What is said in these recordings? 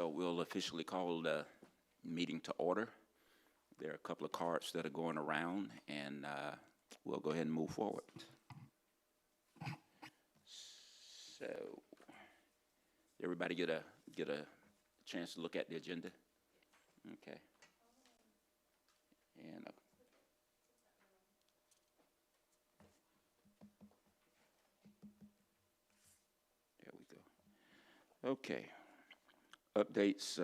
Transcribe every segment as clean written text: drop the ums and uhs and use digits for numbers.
so we'll officially call the meeting to order. There are a couple of cards that are going around, and we'll go ahead and move forward. So, everybody get a chance to look at the agenda? Okay. And there we go. Okay. Updates,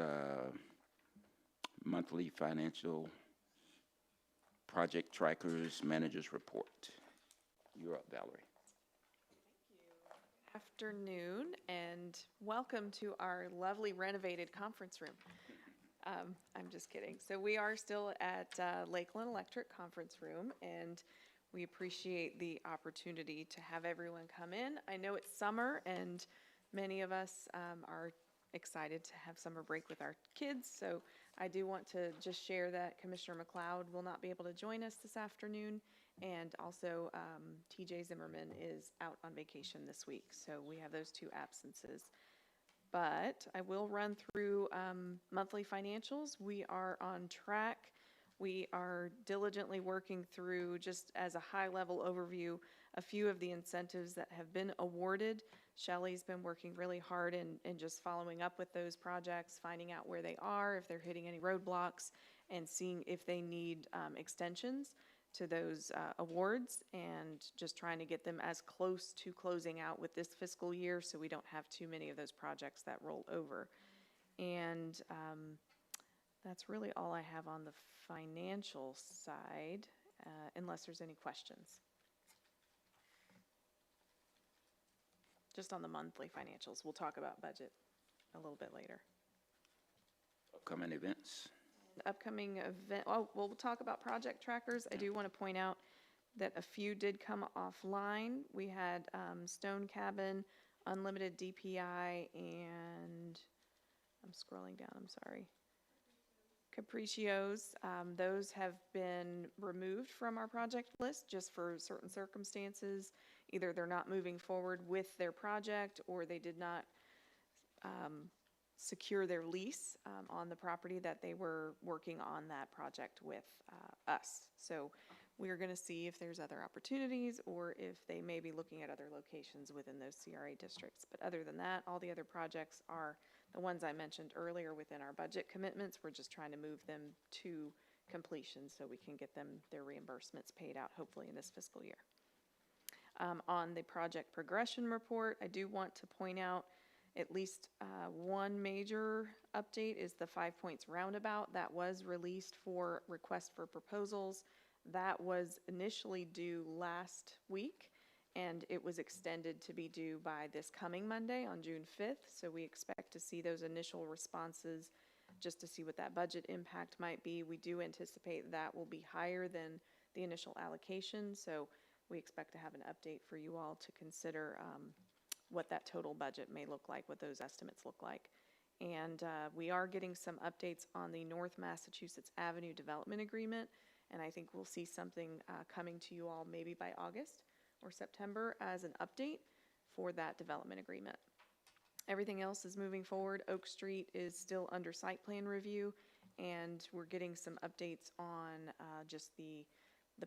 monthly financial project trackers, managers report. You're up, Valerie. Afternoon, and welcome to our lovely renovated conference room. I'm just kidding. So we are still at Lakeland Electric Conference Room, and we appreciate the opportunity to have everyone come in. I know it's summer, and many of us are excited to have summer break with our kids, so I do want to just share that Commissioner McLeod will not be able to join us this afternoon, and also TJ Zimmerman is out on vacation this week, so we have those two absences. But I will run through monthly financials. We are on track. We are diligently working through, just as a high-level overview, a few of the incentives that have been awarded. Shelley's been working really hard in just following up with those projects, finding out where they are, if they're hitting any roadblocks, and seeing if they need extensions to those awards, and just trying to get them as close to closing out with this fiscal year so we don't have too many of those projects that roll over. And that's really all I have on the financial side, unless there's any questions. Just on the monthly financials. We'll talk about budget a little bit later. Upcoming events. Upcoming event, oh, we'll talk about project trackers. I do want to point out that a few did come offline. We had Stone Cabin, Unlimited DPI, and I'm scrolling down, I'm sorry. Capriccios, those have been removed from our project list just for certain circumstances. Either they're not moving forward with their project, or they did not secure their lease on the property that they were working on that project with us. So we're going to see if there's other opportunities, or if they may be looking at other locations within those CRA districts. But other than that, all the other projects are the ones I mentioned earlier within our budget commitments. We're just trying to move them to completion so we can get them their reimbursements paid out hopefully in this fiscal year. On the project progression report, I do want to point out at least one major update is the 5 Points Roundabout that was released for request for proposals. That was initially due last week, and it was extended to be due by this coming Monday on June 5th. So we expect to see those initial responses just to see what that budget impact might be. We do anticipate that will be higher than the initial allocation. So we expect to have an update for you all to consider what that total budget may look like, what those estimates look like. And we are getting some updates on the North Massachusetts Avenue Development Agreement, and I think we'll see something coming to you all maybe by August or September as an update for that development agreement. Everything else is moving forward. Oak Street is still under site plan review, and we're getting some updates on just the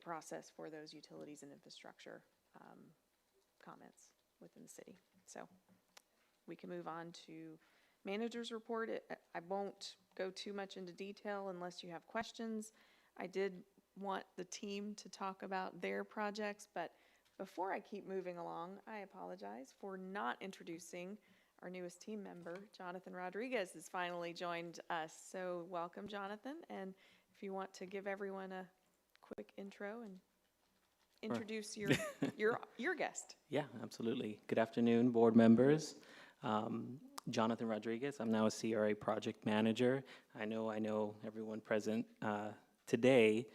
process for those utilities and infrastructure comments within the city. So we can move on to manager's report. I won't go too much into detail unless you have questions. I did want the team to talk about their projects, but before I keep moving along, I apologize for not introducing our newest team member. Jonathan Rodriguez has finally joined us. So welcome, Jonathan. And if you want to give everyone a quick intro and introduce your guest. Yeah, absolutely. Good afternoon, board members. Jonathan Rodriguez. I'm now a CRA project manager. I know everyone present today.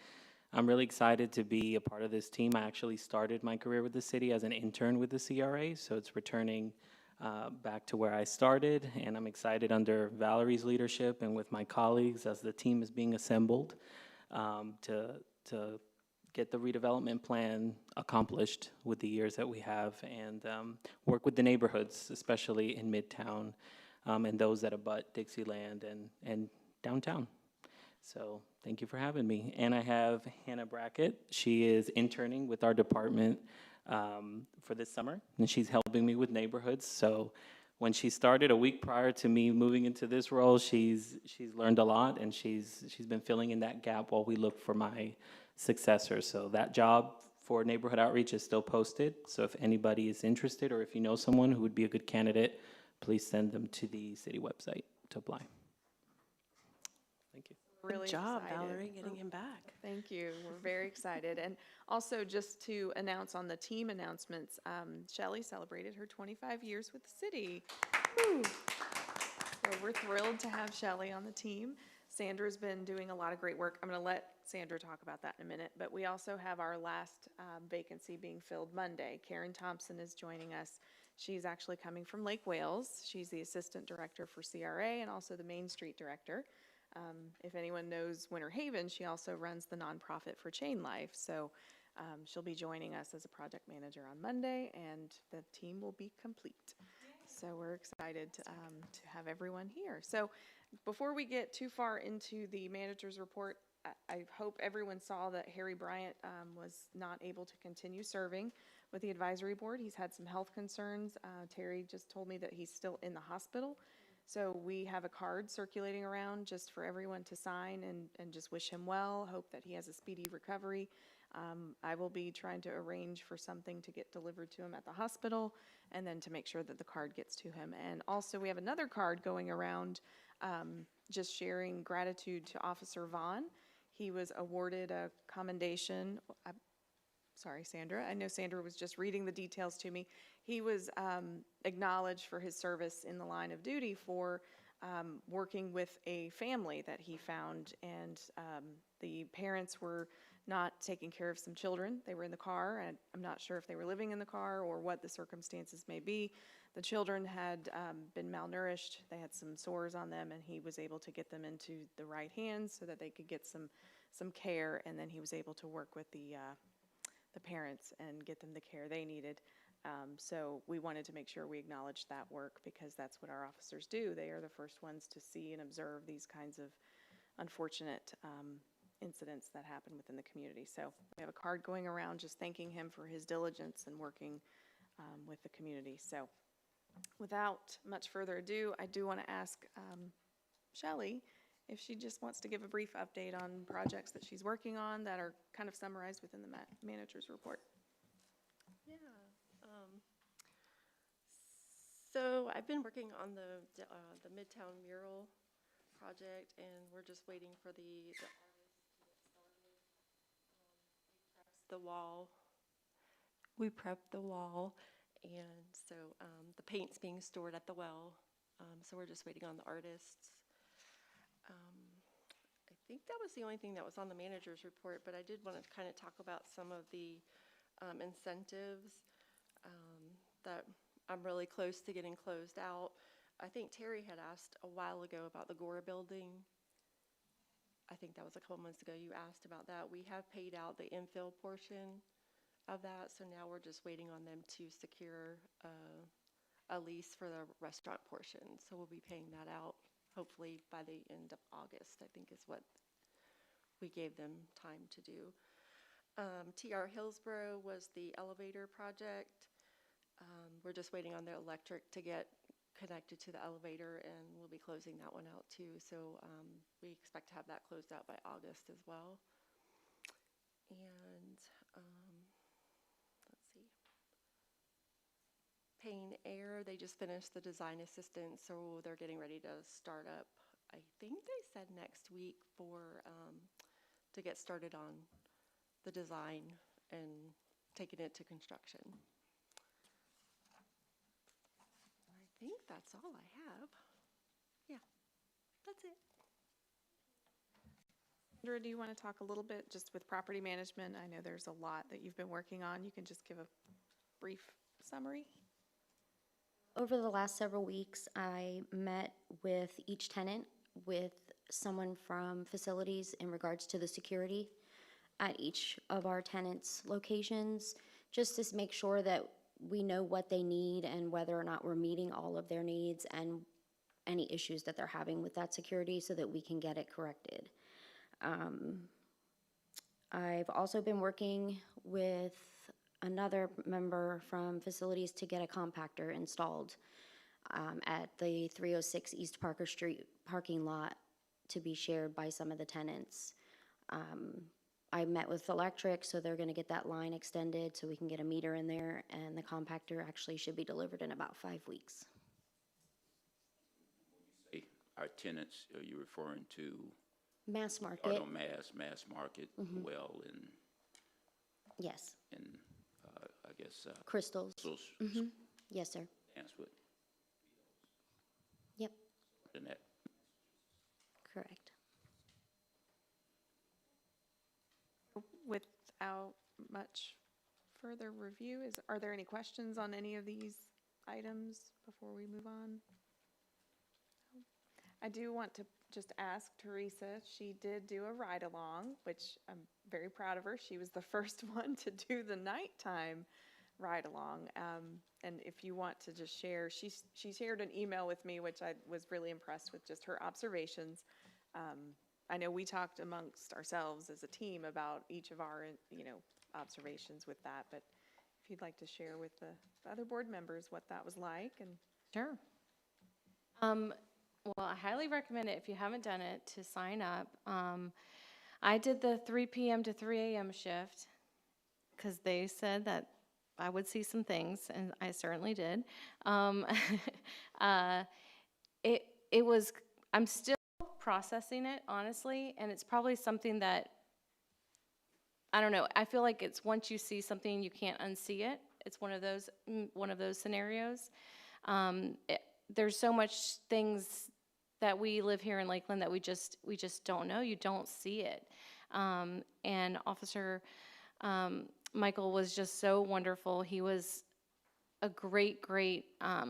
I'm really excited to be a part of this team. I actually started my career with the city as an intern with the CRA, so it's returning back to where I started, and I'm excited under Valerie's leadership and with my colleagues as the team is being assembled to get the redevelopment plan accomplished with the years that we have, and work with the neighborhoods, especially in Midtown, and those that abut Dixieland and downtown. So thank you for having me. And I have Hannah Brackett. She is interning with our department for this summer, and she's helping me with neighborhoods. So when she started a week prior to me moving into this role, she's learned a lot, and she's been filling in that gap while we look for my successor. So that job for neighborhood outreach is still posted. So if anybody is interested, or if you know someone who would be a good candidate, please send them to the city website to apply. Thank you. Really Good job, excited. Valerie, getting him back. Thank you. We're very excited. And also, just to announce on the team announcements, Shelley celebrated her 25 years with the city. Woo. So we're thrilled to have Shelley on the team. Sandra's been doing a lot of great work. I'm going to let Sandra talk about that in a minute. But we also have our last vacancy being filled Monday. Karen Thompson is joining us. She's actually coming from Lake Wales. She's the assistant director for CRA and also the Main Street director. If anyone knows Winter Haven, she also runs the nonprofit for Chain Life. So she'll be joining us as a project manager on Monday, and the team will be complete. So we're excited to have everyone here. So before we get too far into the manager's report, I hope everyone saw that Harry Bryant was not able to continue serving with the advisory board. He's had some health concerns. Terry just told me that he's still in the hospital. So we have a card circulating around just for everyone to sign and just wish him well, hope that he has a speedy recovery. I will be trying to arrange for something to get delivered to him at the hospital and then to make sure that the card gets to him. And also we have another card going around just sharing gratitude to Officer Vaughn. He was awarded a commendation. Sorry, Sandra. I know Sandra was just reading the details to me. He was acknowledged for his service in the line of duty for working with a family that he found, and the parents were not taking care of some children. They were in the car, and I'm not sure if they were living in the car or what the circumstances may be. The children had been malnourished. They had some sores on them, and he was able to get them into the right hands so that they could get some care, and then he was able to work with the parents and get them the care they needed. So we wanted to make sure we acknowledged that work because that's what our officers do. They are the first ones to see and observe these kinds of unfortunate incidents that happen within the community. So we have a card going around just thanking him for his diligence and working with the community. So without much further ado, I do want to ask Shelley if she just wants to give a brief update on projects that she's working on that are kind of summarized within the manager's report. Yeah. So I've been working on the Midtown mural project, and we're just waiting for the artist to get started. We prepped the wall, and so the paint's being stored at the well. So we're just waiting on the artists. I think that was the only thing that was on the manager's report, but I did want to kind of talk about some of the incentives that I'm really close to getting closed out. I think Terry had asked a while ago about the Gore building. I think that was a couple months ago you asked about that. We have paid out the infill portion of that, so now we're just waiting on them to secure a lease for the restaurant portion. So we'll be paying that out hopefully by the end of August, I think is what we gave them time to do. TR Hillsborough was the elevator project. We're just waiting on the electric to get connected to the elevator, and we'll be closing that one out too. So we expect to have that closed out by August as well. And let's see. Payne Air, they just finished the design assistant, so they're getting ready to start up. I think they said next week to get started on the design and taking it to construction. I think that's all I have. Yeah, that's it. Sandra, do you want to talk a little bit just with property management? I know there's a lot that you've been working on. You can just give a brief summary. Over the last several weeks, I met with each tenant, with someone from facilities in regards to the security at each of our tenants' locations, just to make sure that we know what they need and whether or not we're meeting all of their needs and any issues that they're having with that security so that we can get it corrected. I've also been working with another member from facilities to get a compactor installed at the 306 East Parker Street parking lot to be shared by some of the tenants. I met with electric, so they're gonna get that line extended so we can get a meter in there, and the compactor actually should be delivered in about 5 weeks. Hey, our tenants, are you referring to Mass market, Auto Mass Market, well, yes. and I guess Crystals, those yes, sir. dance with Yep, and that. correct. Without much further review, are there any questions on any of these items before we move on? I do want to just ask Teresa, she did do a ride-along, which I'm very proud of her. She was the first one to do the nighttime ride-along. And if you want to just share, she shared an email with me, which I was really impressed with, just her observations. I know we talked amongst ourselves as a team about each of our, observations with that, but if you'd like to share with the other board members what that was like and. Sure. Well, I highly recommend it if you haven't done it to sign up. I did the 3 p.m. to 3 a.m. shift because they said that I would see some things, and I certainly did. It was, I'm still processing it, honestly, and it's probably something that, I don't know, I feel like it's once you see something, you can't unsee it. It's one of those scenarios. There's so much things that we live here in Lakeland that we just don't know. You don't see it. And Officer Michael was just so wonderful. He was a great, I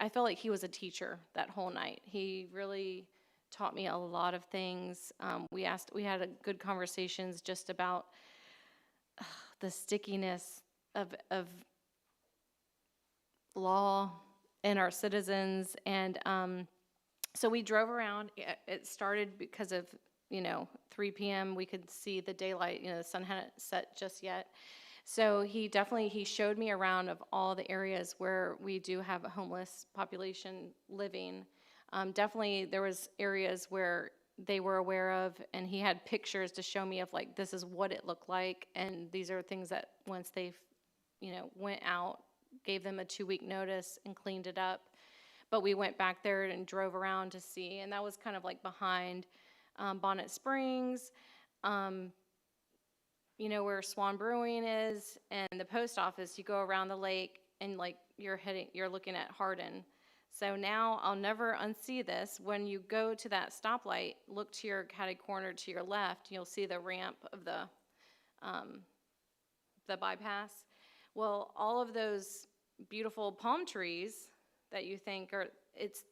felt like he was a teacher that whole night. He really taught me a lot of things. We had a good conversations just about the stickiness of law and our citizens. And so we drove around. It started because of, 3 p.m. We could see the daylight, the sun hadn't set just yet. So he showed me around of all the areas where we do have a homeless population living. Definitely there was areas where they were aware of, and he had pictures to show me of like, this is what it looked like. And these are things that once they, went out, gave them a 2-week notice and cleaned it up. But we went back there and drove around to see, and that was kind of like behind Bonnet Springs, where Swan Brewing is, and the post office. You go around the lake, and like you're looking at Hardin. So now I'll never unsee this. When you go to that stoplight, look to your catty corner to your left, you'll see the ramp of the bypass. Well, all of those beautiful palm trees that you think it's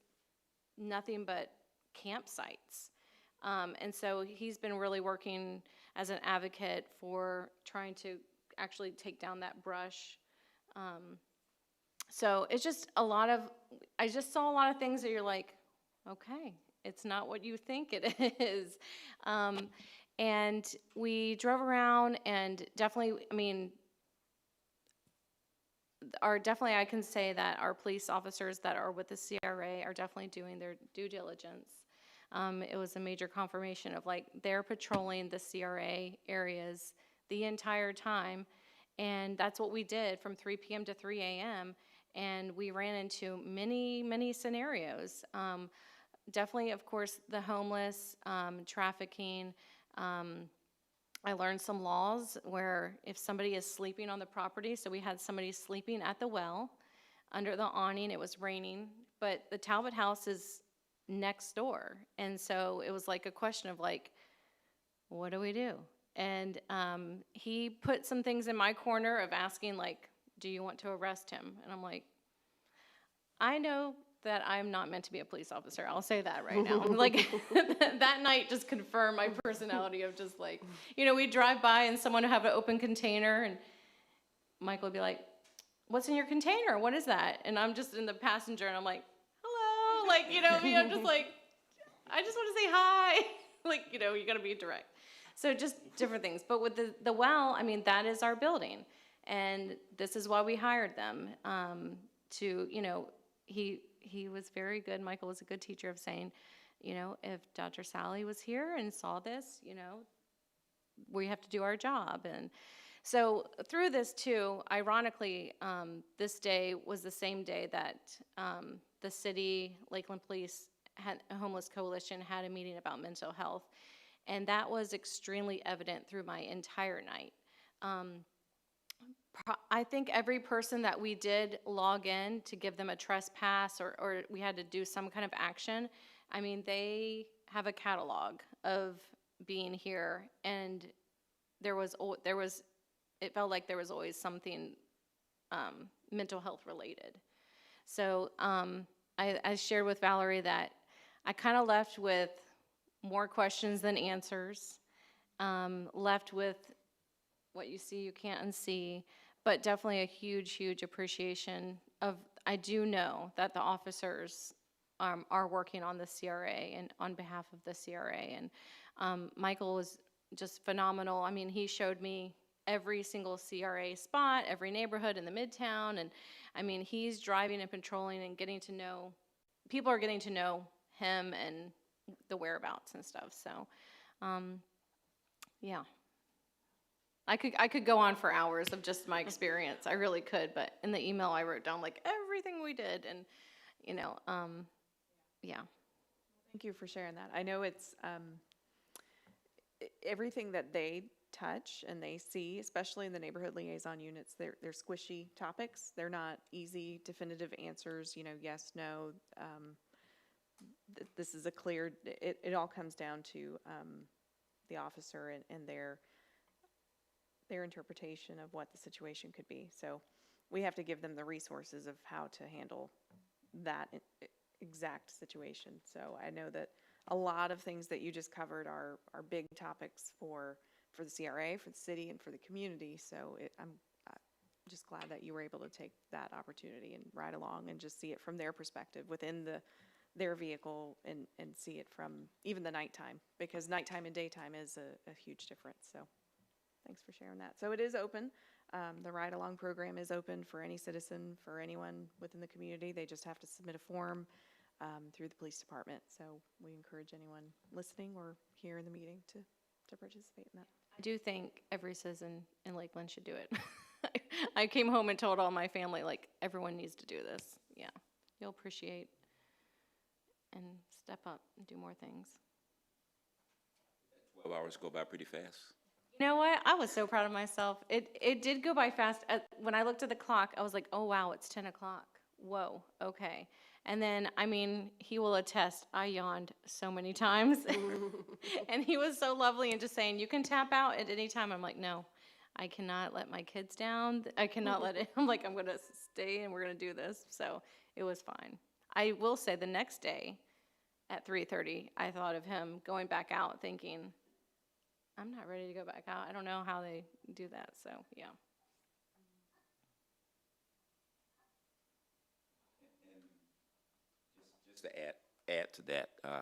nothing but campsites. And so he's been really working as an advocate for trying to actually take down that brush. So it's just I just saw a lot of things that you're like, okay, it's not what you think it is. And we drove around, and definitely, I can say that our police officers that are with the CRA are definitely doing their due diligence. It was a major confirmation of like they're patrolling the CRA areas the entire time, and that's what we did from 3 p.m. to 3 a.m. And we ran into many scenarios. Definitely, of course, the homeless, trafficking. I learned some laws where if somebody is sleeping on the property, so we had somebody sleeping at the well under the awning. It was raining, but the Talbot house is next door. And so it was like a question of like, what do we do? And he put some things in my corner of asking like, do you want to arrest him? And I'm like, I know that I'm not meant to be a police officer. I'll say that right now. Like that night just confirmed my personality of just like, we'd drive by and someone would have an open container and Michael would be like, what's in your container? What is that? And I'm just in the passenger and I'm like, hello, like, you know what I mean? I'm just like, I just want to say hi. Like, you know, you got to be direct. So just different things. But with the well, I mean, that is our building. And this is why we hired them, to, you know, he was very good. Michael was a good teacher of saying, you know, if Dr. Sally was here and saw this, you know, we have to do our job. And so through this too, ironically, this day was the same day that the city, Lakeland Police, a homeless coalition had a meeting about mental health. And that was extremely evident through my entire night. I think every person that we did log in to give them a trespass or we had to do some kind of action, I mean, they have a catalog of being here, and it felt like there was always something mental health related. So I shared with Valerie that I kind of left with more questions than answers, left with what you see you can't unsee, but definitely a huge, huge appreciation of, I do know that the officers are working on the CRA and on behalf of the CRA. And Michael was just phenomenal. I mean, he showed me every single CRA spot, every neighborhood in the Midtown. And I mean, he's driving and patrolling and getting to know, people are getting to know him and the whereabouts and stuff. So, yeah. I could go on for hours of just my experience. I really could, but in the email I wrote down like everything we did, and you know, yeah. Thank you for sharing that. I know it's everything that they touch and they see, especially in the neighborhood liaison units, they're squishy topics. They're not easy, definitive answers, you know, yes, no. This is a clear, it all comes down to the officer and their interpretation of what the situation could be. So we have to give them the resources of how to handle that exact situation. So I know that a lot of things that you just covered are big topics for the CRA, for the city, and for the community. So I'm just glad that you were able to take that opportunity and ride along and just see it from their perspective within their vehicle and see it from even the nighttime, because nighttime and daytime is a huge difference. So thanks for sharing that. So it is open. The Ride Along program is open for any citizen, for anyone within the community. They just have to submit a form through the police department. So we encourage anyone listening or here in the meeting to participate in that. I do think every citizen in Lakeland should do it. I came home and told all my family, like, everyone needs to do this. Yeah, you'll appreciate and step up and do more things. 12 hours go by pretty fast. You know what? I was so proud of myself. It did go by fast. When I looked at the clock, I was like, oh, wow, it's 10 o'clock. Whoa, okay. And then, I mean, he will attest, I yawned so many times. And he was so lovely and just saying, you can tap out at any time. I'm like, no, I cannot let my kids down. I cannot let it. I'm like, I'm going to stay and we're going to do this. So it was fine. I will say the next day at 3:30, I thought of him going back out thinking, I'm not ready to go back out. I don't know how they do that, so yeah. Just to add to that, I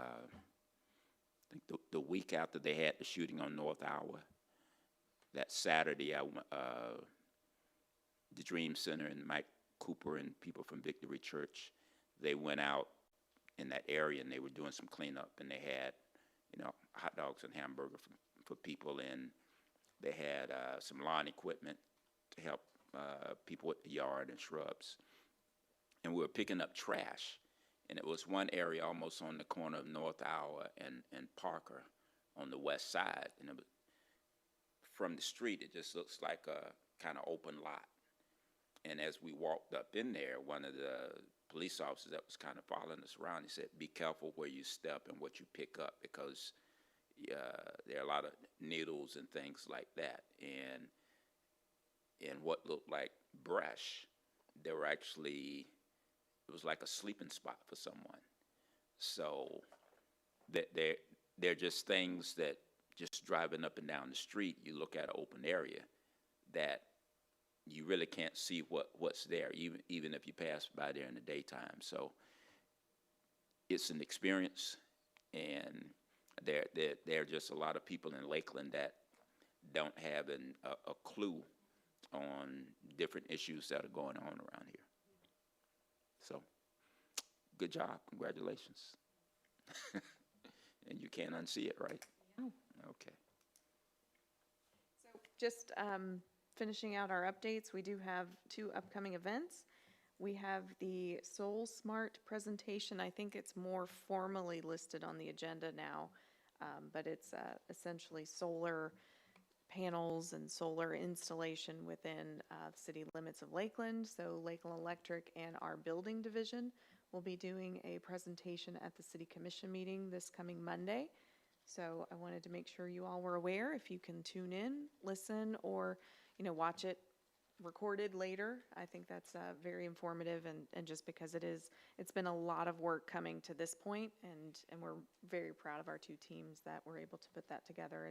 think the week after they had the shooting on North Hour, that Saturday, the Dream Center and Mike Cooper and people from Victory Church, they went out in that area and they were doing some cleanup, and they had, you know, hot dogs and hamburger for people, and they had some lawn equipment to help people with the yard and shrubs. And we were picking up trash, and it was one area almost on the corner of North Hour and Parker on the west side, and it was, from the street, it just looks like a kind of open lot. And as we walked up in there, one of the police officers that was kind of following us around, he said, be careful where you step and what you pick up, because there are a lot of needles and things like that. And in what looked like brush, there were actually, it was like a sleeping spot for someone. So they're just things that just driving up and down the street, you look at an open area that you really can't see what's there, even if you pass by there in the daytime. So it's an experience, and there are just a lot of people in Lakeland that don't have a clue on different issues that are going on around here. So, good job, congratulations. And you can't unsee it, right? No. Okay. So just finishing out our updates, we do have 2 upcoming events. We have the Soul Smart presentation. I think it's more formally listed on the agenda now, but it's essentially solar panels and solar installation within the city limits of Lakeland. So Lakeland Electric and our building division will be doing a presentation at the city commission meeting this coming Monday. So I wanted to make sure you all were aware. If you can tune in, listen, or watch it recorded later, I think that's very informative, and just because it's been a lot of work coming to this point, and we're very proud of our 2 teams that were able to put that together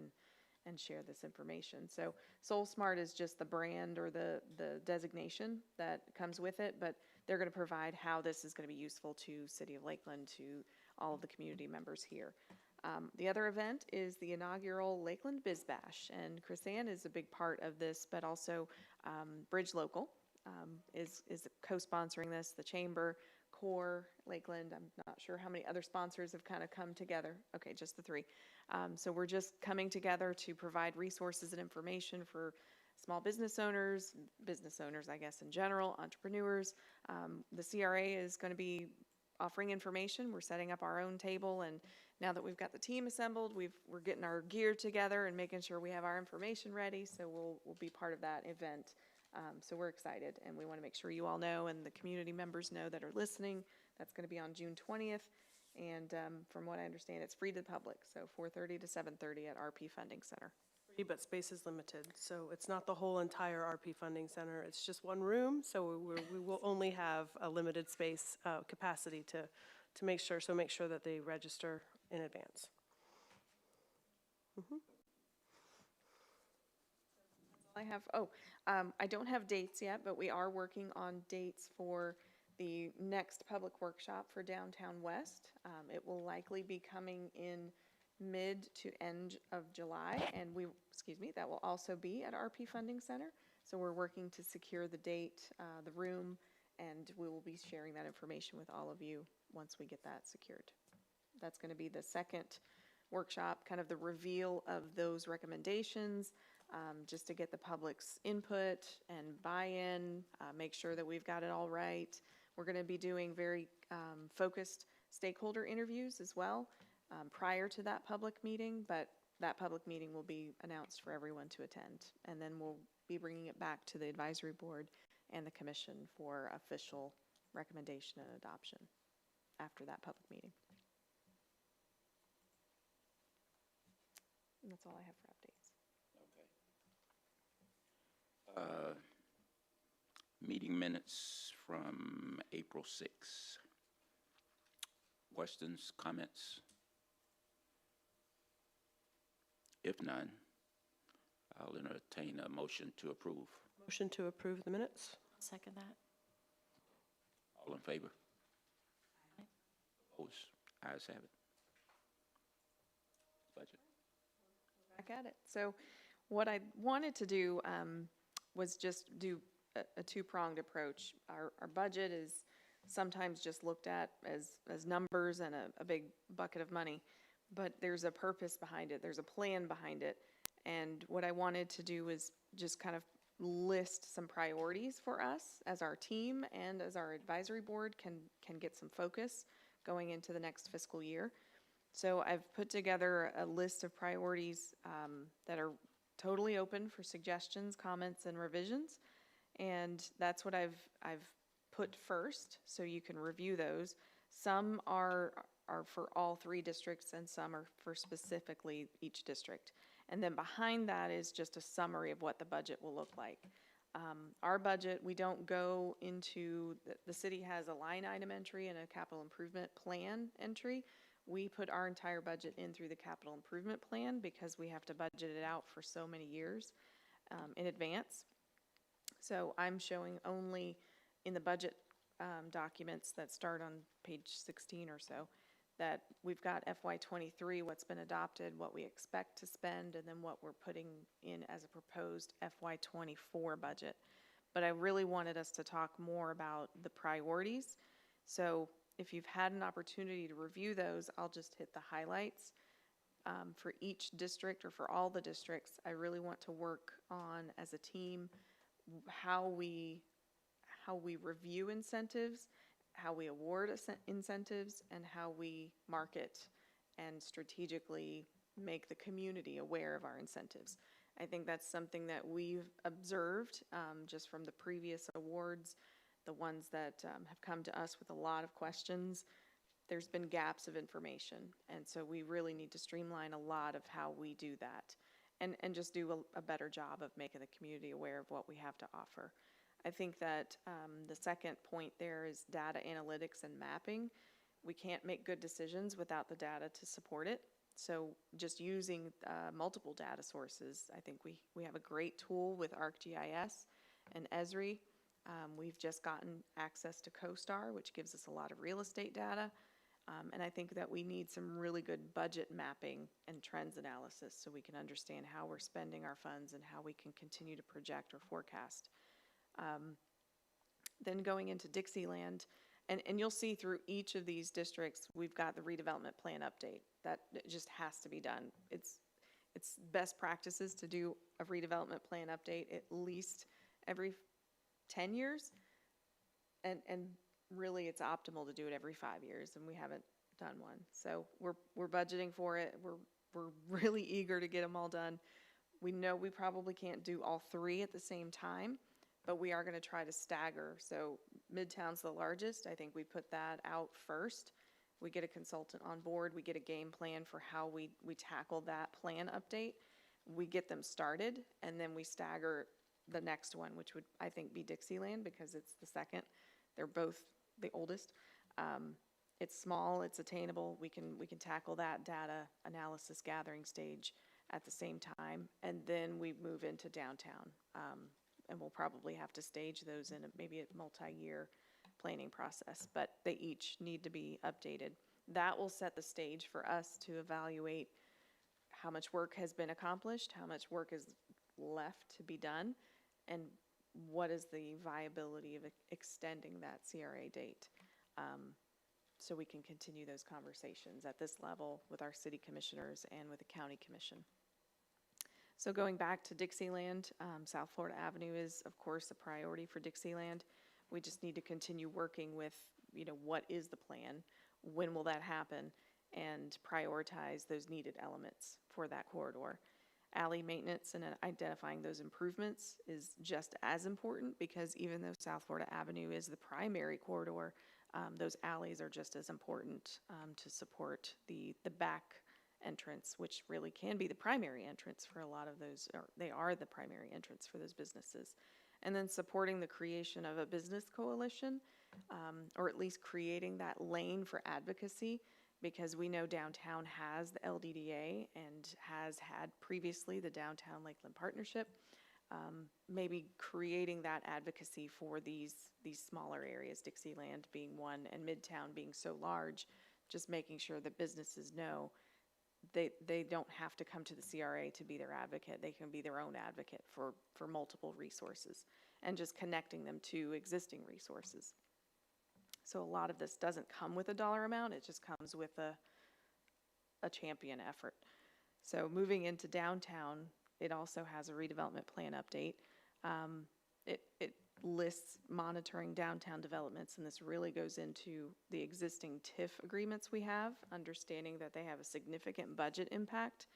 and share this information. So Soul Smart is just the brand or the designation that comes with it, but they're going to provide how this is going to be useful to City of Lakeland, to all of the community members here. The other event is the inaugural Lakeland Biz Bash, and Chris Ann is a big part of this, but also Bridge Local is co-sponsoring this, the Chamber, Core, Lakeland. I'm not sure how many other sponsors have kind of come together. Okay, just the 3. So we're just coming together to provide resources and information for small business owners, I guess in general, entrepreneurs. The CRA is going to be offering information. We're setting up our own table, and now that we've got the team assembled, we're getting our gear together and making sure we have our information ready, so we'll be part of that event. So we're excited, and we want to make sure you all know and the community members know that are listening. That's going to be on June 20th, and from what I understand, it's free to the public, so 4:30 to 7:30 at RP Funding Center. Free, but space is limited, so it's not the whole entire RP Funding Center. It's just one room, so we will only have a limited space capacity to make sure that they register in advance. I have, I don't have dates yet, but we are working on dates for the next public workshop for Downtown West. It will likely be coming in mid to end of July, and that will also be at RP Funding Center. So we're working to secure the date, the room, and we will be sharing that information with all of you once we get that secured. That's going to be the second workshop, kind of the reveal of those recommendations, just to get the public's input and buy-in, make sure that we've got it all right. We're going to be doing very focused stakeholder interviews as well prior to that public meeting, but that public meeting will be announced for everyone to attend. And then we'll be bringing it back to the advisory board and the commission for official recommendation and adoption after that public meeting. And that's all I have for updates. Okay. Meeting minutes from April 6th. Questions, comments? If none, I'll entertain a motion to approve. Motion to approve the minutes? Second that. All in favor? Opposed? Ayes have it. Budget. Back at it. So what I wanted to do was just do a 2-pronged approach. Our budget is sometimes just looked at as numbers and a big bucket of money, but there's a purpose behind it. There's a plan behind it. And what I wanted to do was just kind of list some priorities for us as our team and as our advisory board can get some focus going into the next fiscal year. So I've put together a list of priorities that are totally open for suggestions, comments, and revisions. And that's what I've put first, so you can review those. Some are for all 3 districts, and some are for specifically each district. And then behind that is just a summary of what the budget will look like. Our budget, we don't go into, the city has a line item entry and a capital improvement plan entry. We put our entire budget in through the capital improvement plan because we have to budget it out for so many years in advance. So I'm showing only in the budget documents that start on page 16 or so, that we've got FY '23, what's been adopted, what we expect to spend, and then what we're putting in as a proposed FY '24 budget. But I really wanted us to talk more about the priorities. So if you've had an opportunity to review those, I'll just hit the highlights. For each district or for all the districts, I really want to work on as a team how we review incentives, how we award incentives, and how we market and strategically make the community aware of our incentives. I think that's something that we've observed just from the previous awards, the ones that have come to us with a lot of questions. There's been gaps of information, and so we really need to streamline a lot of how we do that and just do a better job of making the community aware of what we have to offer. I think that the second point there is data analytics and mapping. We can't make good decisions without the data to support it. So just using multiple data sources, I think we have a great tool with ArcGIS and Esri. We've just gotten access to CoStar, which gives us a lot of real estate data. And I think that we need some really good budget mapping and trends analysis so we can understand how we're spending our funds and how we can continue to project or forecast. Then going into Dixieland, and you'll see through each of these districts, we've got the redevelopment plan update. That just has to be done. It's best practices to do a redevelopment plan update at least every 10 years. And really it's optimal to do it every 5 years, and we haven't done one. So we're budgeting for it. We're really eager to get them all done. We know we probably can't do all three at the same time, but we are going to try to stagger. So Midtown's the largest. I think we put that out first. We get a consultant on board. We get a game plan for how we tackle that plan update. We get them started, and then we stagger the next one, which would, I think, be Dixieland because it's the second. They're both the oldest. It's small, it's attainable. We can tackle that data analysis gathering stage at the same time, and then we move into downtown. And we'll probably have to stage those in maybe a multi-year planning process, but they each need to be updated. That will set the stage for us to evaluate how much work has been accomplished, how much work is left to be done, and what is the viability of extending that CRA date. So we can continue those conversations at this level with our city commissioners and with the county commission. So going back to Dixieland, South Florida Avenue is, of course, a priority for Dixieland. We just need to continue working with, what is the plan? When will that happen? And prioritize those needed elements for that corridor. Alley maintenance and identifying those improvements is just as important because even though South Florida Avenue is the primary corridor, those alleys are just as important to support the back entrance, which really can be the primary entrance for a lot of those, or they are the primary entrance for those businesses. And then supporting the creation of a business coalition, or at least creating that lane for advocacy, because we know downtown has the LDDA and has had previously the Downtown Lakeland Partnership. Maybe creating that advocacy for these smaller areas, Dixieland being one and Midtown being so large, just making sure that businesses know they don't have to come to the CRA to be their advocate. They can be their own advocate for multiple resources and just connecting them to existing resources. So a lot of this doesn't come with a dollar amount, it just comes with a champion effort. So moving into downtown, it also has a redevelopment plan update. It lists monitoring downtown developments, and this really goes into the existing TIF agreements we have, understanding that they have a significant budget impact,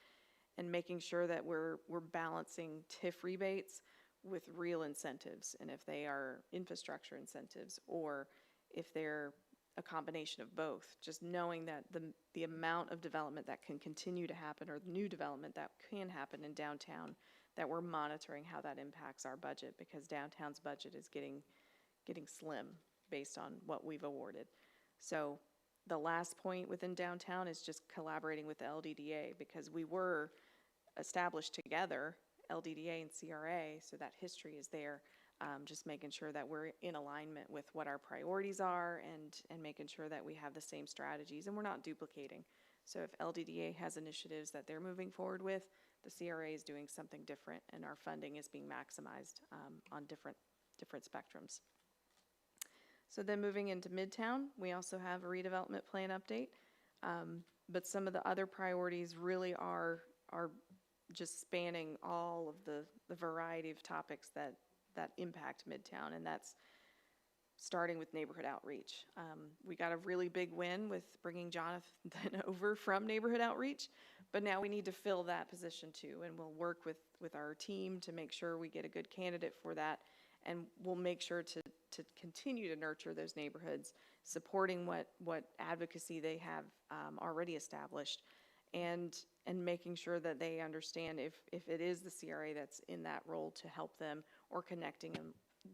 and making sure that we're balancing TIF rebates with real incentives, and if they are infrastructure incentives or if they're a combination of both, just knowing that the amount of development that can continue to happen or new development that can happen in downtown, that we're monitoring how that impacts our budget, because downtown's budget is getting slim based on what we've awarded. So the last point within downtown is just collaborating with the LDDA, because we were established together, LDDA and CRA, so that history is there. just making sure that we're in alignment with what our priorities are and making sure that we have the same strategies and we're not duplicating. So if LDDA has initiatives that they're moving forward with, the CRA is doing something different and our funding is being maximized on different spectrums. So then moving into Midtown, we also have a redevelopment plan update. But some of the other priorities really are just spanning all of the variety of topics that impact Midtown, and that's starting with neighborhood outreach. We got a really big win with bringing Jonathan over from neighborhood outreach, but now we need to fill that position too, and we'll work with our team to make sure we get a good candidate for that, and we'll make sure to continue to nurture those neighborhoods, supporting what advocacy they have already established, and making sure that they understand if it is the CRA that's in that role to help them or connecting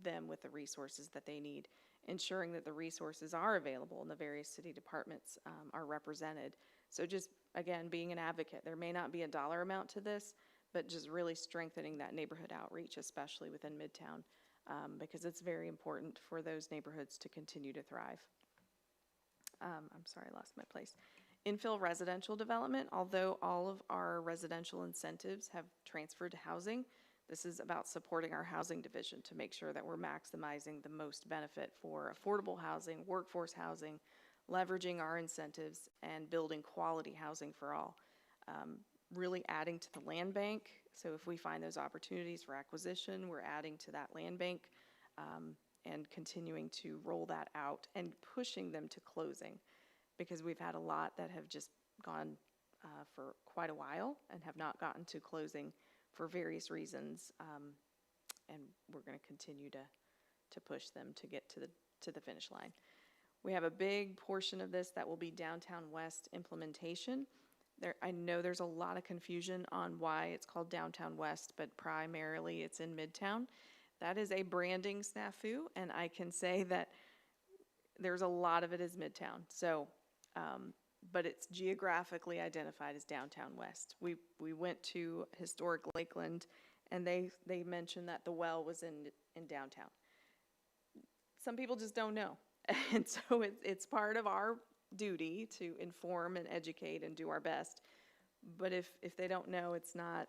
them with the resources that they need, ensuring that the resources are available and the various city departments are represented. So just, again, being an advocate, there may not be a dollar amount to this, but just really strengthening that neighborhood outreach, especially within Midtown, because it's very important for those neighborhoods to continue to thrive. I'm sorry, I lost my place. Infill residential development, although all of our residential incentives have transferred to housing, this is about supporting our housing division to make sure that we're maximizing the most benefit for affordable housing, workforce housing, leveraging our incentives, and building quality housing for all. Really adding to the land bank, so if we find those opportunities for acquisition, we're adding to that land bank and continuing to roll that out and pushing them to closing, because we've had a lot that have just gone for quite a while and have not gotten to closing for various reasons, and we're going to continue to push them to get to the finish line. We have a big portion of this that will be Downtown West implementation. I know there's a lot of confusion on why it's called Downtown West, but primarily it's in Midtown. That is a branding snafu, and I can say that there's a lot of it is Midtown. So, but it's geographically identified as Downtown West. We went to historic Lakeland, and they mentioned that the well was in downtown. Some people just don't know, and so it's part of our duty to inform and educate and do our best. But if they don't know, it's not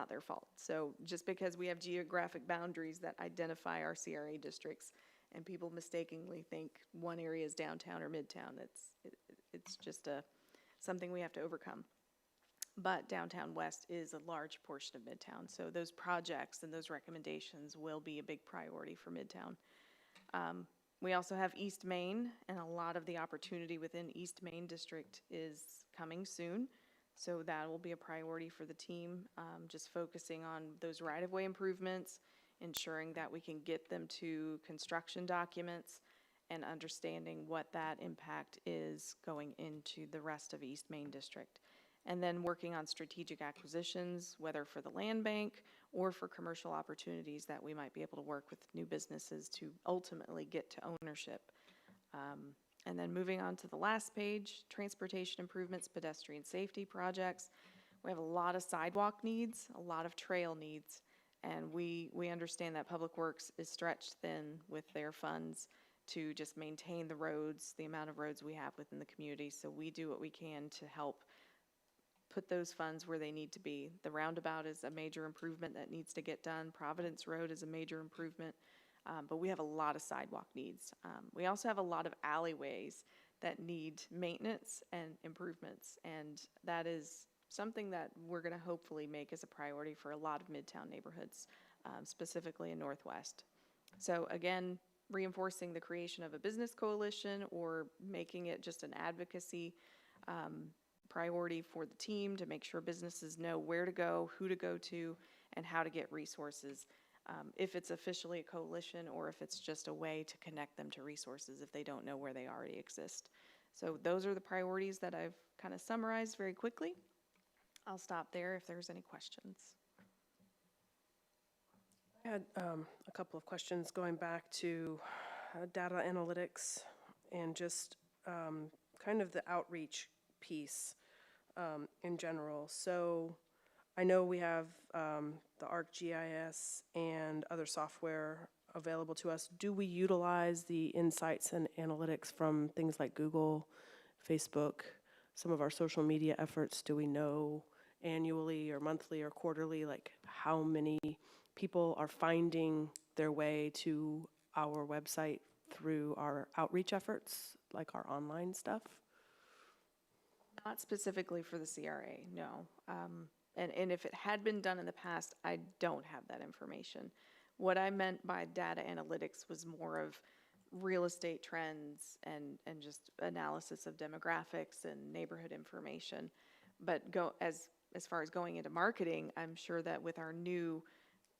their fault. So just because we have geographic boundaries that identify our CRA districts and people mistakenly think one area is downtown or midtown, it's just something we have to overcome. But Downtown West is a large portion of Midtown, so those projects and those recommendations will be a big priority for Midtown. We also have East Main, and a lot of the opportunity within East Main District is coming soon. So that will be a priority for the team, just focusing on those right-of-way improvements, ensuring that we can get them to construction documents, and understanding what that impact is going into the rest of East Main District. And then working on strategic acquisitions, whether for the land bank or for commercial opportunities that we might be able to work with new businesses to ultimately get to ownership. And then moving on to the last page, transportation improvements, pedestrian safety projects. We have a lot of sidewalk needs, a lot of trail needs, and we understand that Public Works is stretched thin with their funds to just maintain the roads, the amount of roads we have within the community. So we do what we can to help put those funds where they need to be. The roundabout is a major improvement that needs to get done. Providence Road is a major improvement, but we have a lot of sidewalk needs. We also have a lot of alleyways that need maintenance and improvements, and that is something that we're going to hopefully make as a priority for a lot of Midtown neighborhoods, specifically in Northwest. So again, reinforcing the creation of a business coalition or making it just an advocacy priority for the team to make sure businesses know where to go, who to go to, and how to get resources. If it's officially a coalition or if it's just a way to connect them to resources if they don't know where they already exist. So those are the priorities that I've kind of summarized very quickly. I'll stop there if there's any questions. I had a couple of questions going back to data analytics and just kind of the outreach piece in general. So I know we have the the ArcGIS and other software available to us, do we utilize the insights and analytics from things like Google, Facebook, some of our social media efforts? Do we know annually or monthly or quarterly, like how many people are finding their way to our website through our outreach efforts, like our online stuff? Not specifically for the CRA, no. And if it had been done in the past, I don't have that information. What I meant by data analytics was more of real estate trends and just analysis of demographics and neighborhood information. But as far as going into marketing, I'm sure that with our new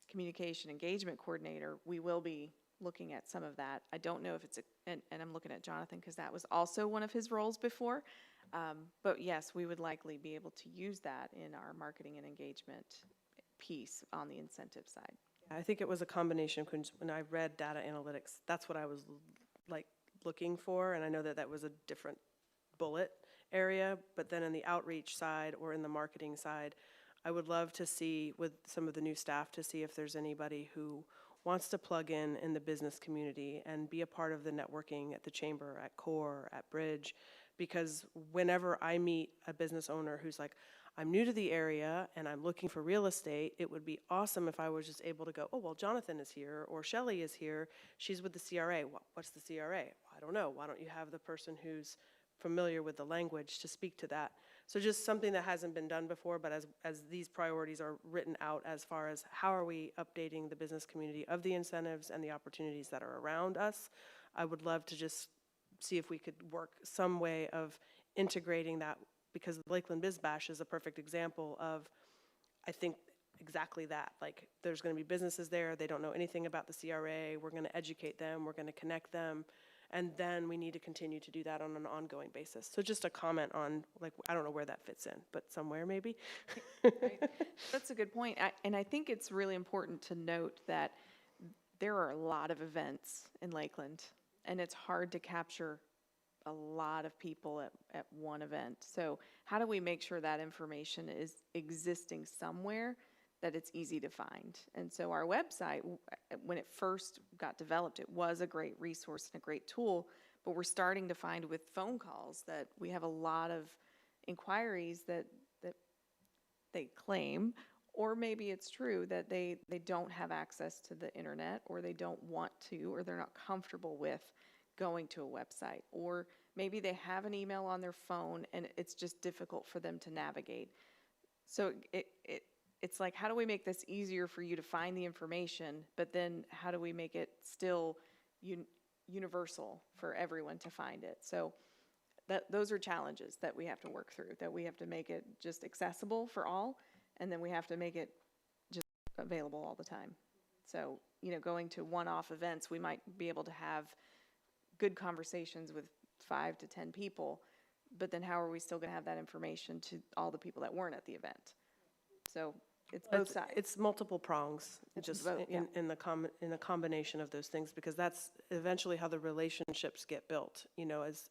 communication engagement coordinator, we will be looking at some of that. I don't know if it's and I'm looking at Jonathan because that was also one of his roles before. But yes, we would likely be able to use that in our marketing and engagement piece on the incentive side. I think it was a combination. When I read data analytics, that's what I was like looking for, and I know that that was a different bullet area, but then in the outreach side or in the marketing side, I would love to see with some of the new staff to see if there's anybody who wants to plug in the business community and be a part of the networking at the chamber, at CORE, at Bridge, because whenever I meet a business owner who's like, I'm new to the area and I'm looking for real estate, it would be awesome if I was just able to go, oh, well, Jonathan is here or Shelley is here. She's with the CRA. What's the CRA? I don't know. Why don't you have the person who's familiar with the language to speak to that? So just something that hasn't been done before, but as these priorities are written out as far as how are we updating the business community of the incentives and the opportunities that are around us, I would love to just see if we could work some way of integrating that, because the Lakeland Biz Bash is a perfect example of, I think, exactly that. Like, there's going to be businesses there, they don't know anything about the CRA, we're going to educate them, we're going to connect them, and then we need to continue to do that on an ongoing basis. So just a comment on, like, I don't know where that fits in, but somewhere maybe. Right. That's a good point. And I think it's really important to note that there are a lot of events in Lakeland, and it's hard to capture a lot of people at one event. So how do we make sure that information is existing somewhere that it's easy to find? And so our website, when it first got developed, it was a great resource and a great tool, but we're starting to find with phone calls that we have a lot of inquiries that they claim, or maybe it's true that they don't have access to the internet, or they don't want to, or they're not comfortable with going to a website, or maybe they have an email on their phone and it's just difficult for them to navigate. So it's like, how do we make this easier for you to find the information, but then how do we make it still universal for everyone to find it? So those are challenges that we have to work through, that we have to make it just accessible for all, and then we have to make it just available all the time. So, going to one-off events, we might be able to have good conversations with 5 to 10 people, but then how are we still going to have that information to all the people that weren't at the event? So it's both sides. It's multiple prongs, just both, yeah. in the combination of those things, because that's eventually how the relationships get built. As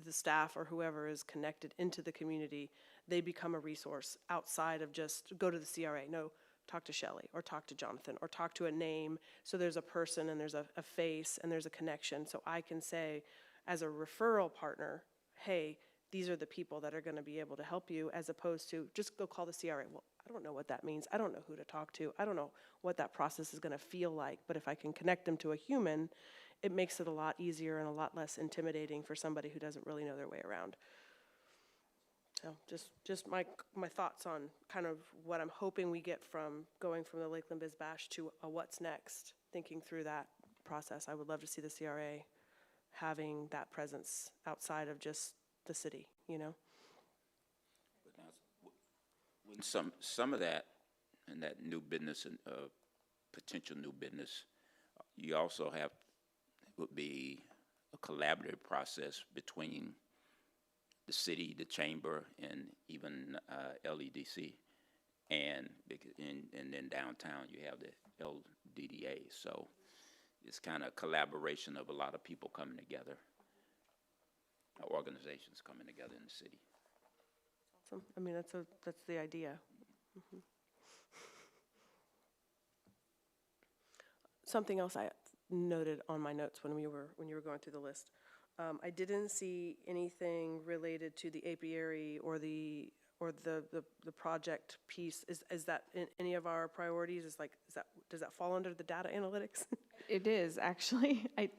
the staff or whoever is connected into the community, they become a resource outside of just go to the CRA. No, talk to Shelley or talk to Jonathan or talk to a name. So there's a person and there's a face and there's a connection. So I can say as a referral partner, hey, these are the people that are going to be able to help you, as opposed to just go call the CRA. Well, I don't know what that means. I don't know who to talk to. I don't know what that process is going to feel like. But if I can connect them to a human, it makes it a lot easier and a lot less intimidating for somebody who doesn't really know their way around. So just my thoughts on kind of what I'm hoping we get from going from the Lakeland Biz Bash to a what's next, thinking through that process. I would love to see the CRA having that presence outside of just the city, But now, when some of that and that new business and potential new business, you also have would be a collaborative process between the city, the chamber, and even LEDC, and then downtown you have the LDDA. So it's kind of collaboration of a lot of people coming together, organizations coming together in the city. awesome. I mean, that's the idea. something else I noted on my notes when you were going through the list. I didn't see anything related to the apiary or the project piece. Is that in any of our priorities? Does that fall under the data analytics? It is, actually. I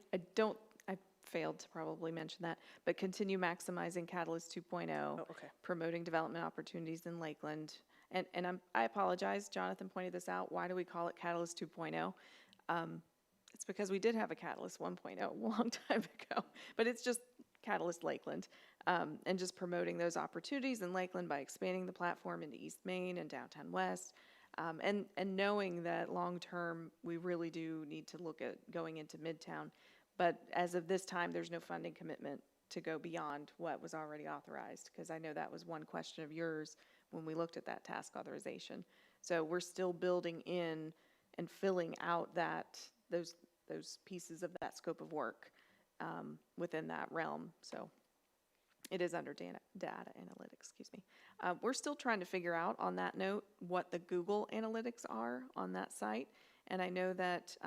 failed to probably mention that, but continue maximizing Catalyst 2.0. Oh, okay. Promoting development opportunities in Lakeland. And I apologize, Jonathan pointed this out. Why do we call it Catalyst 2.0? It's because we did have a Catalyst 1.0 a long time ago, but it's just Catalyst Lakeland. And just promoting those opportunities in Lakeland by expanding the platform into East Main and Downtown West. And knowing that long-term, we really do need to look at going into Midtown. But as of this time, there's no funding commitment to go beyond what was already authorized, because I know that was one question of yours when we looked at that task authorization. So we're still building in and filling out those pieces of that scope of work within that realm. So it is under data analytics, excuse me. We're still trying to figure out on that note what the Google analytics are on that site. And I know that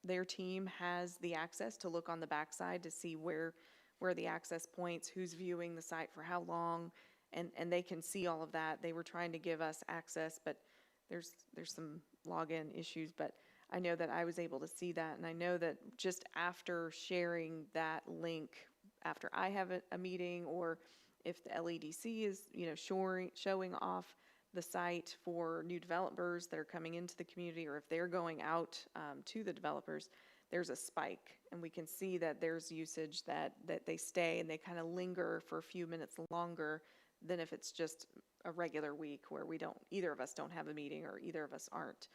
their team has the access to look on the backside to see where the access points, who's viewing the site for how long, and they can see all of that. They were trying to give us access, but there's some login issues, but I know that I was able to see that, and I know that just after sharing that link, after I have a meeting, or if the LEDC is, showing off the site for new developers that are coming into the community, or if they're going out to the developers, there's a spike, and we can see that there's usage that they stay and they kind of linger for a few minutes longer than if it's just a regular week where either of us don't have a meeting or either of us aren't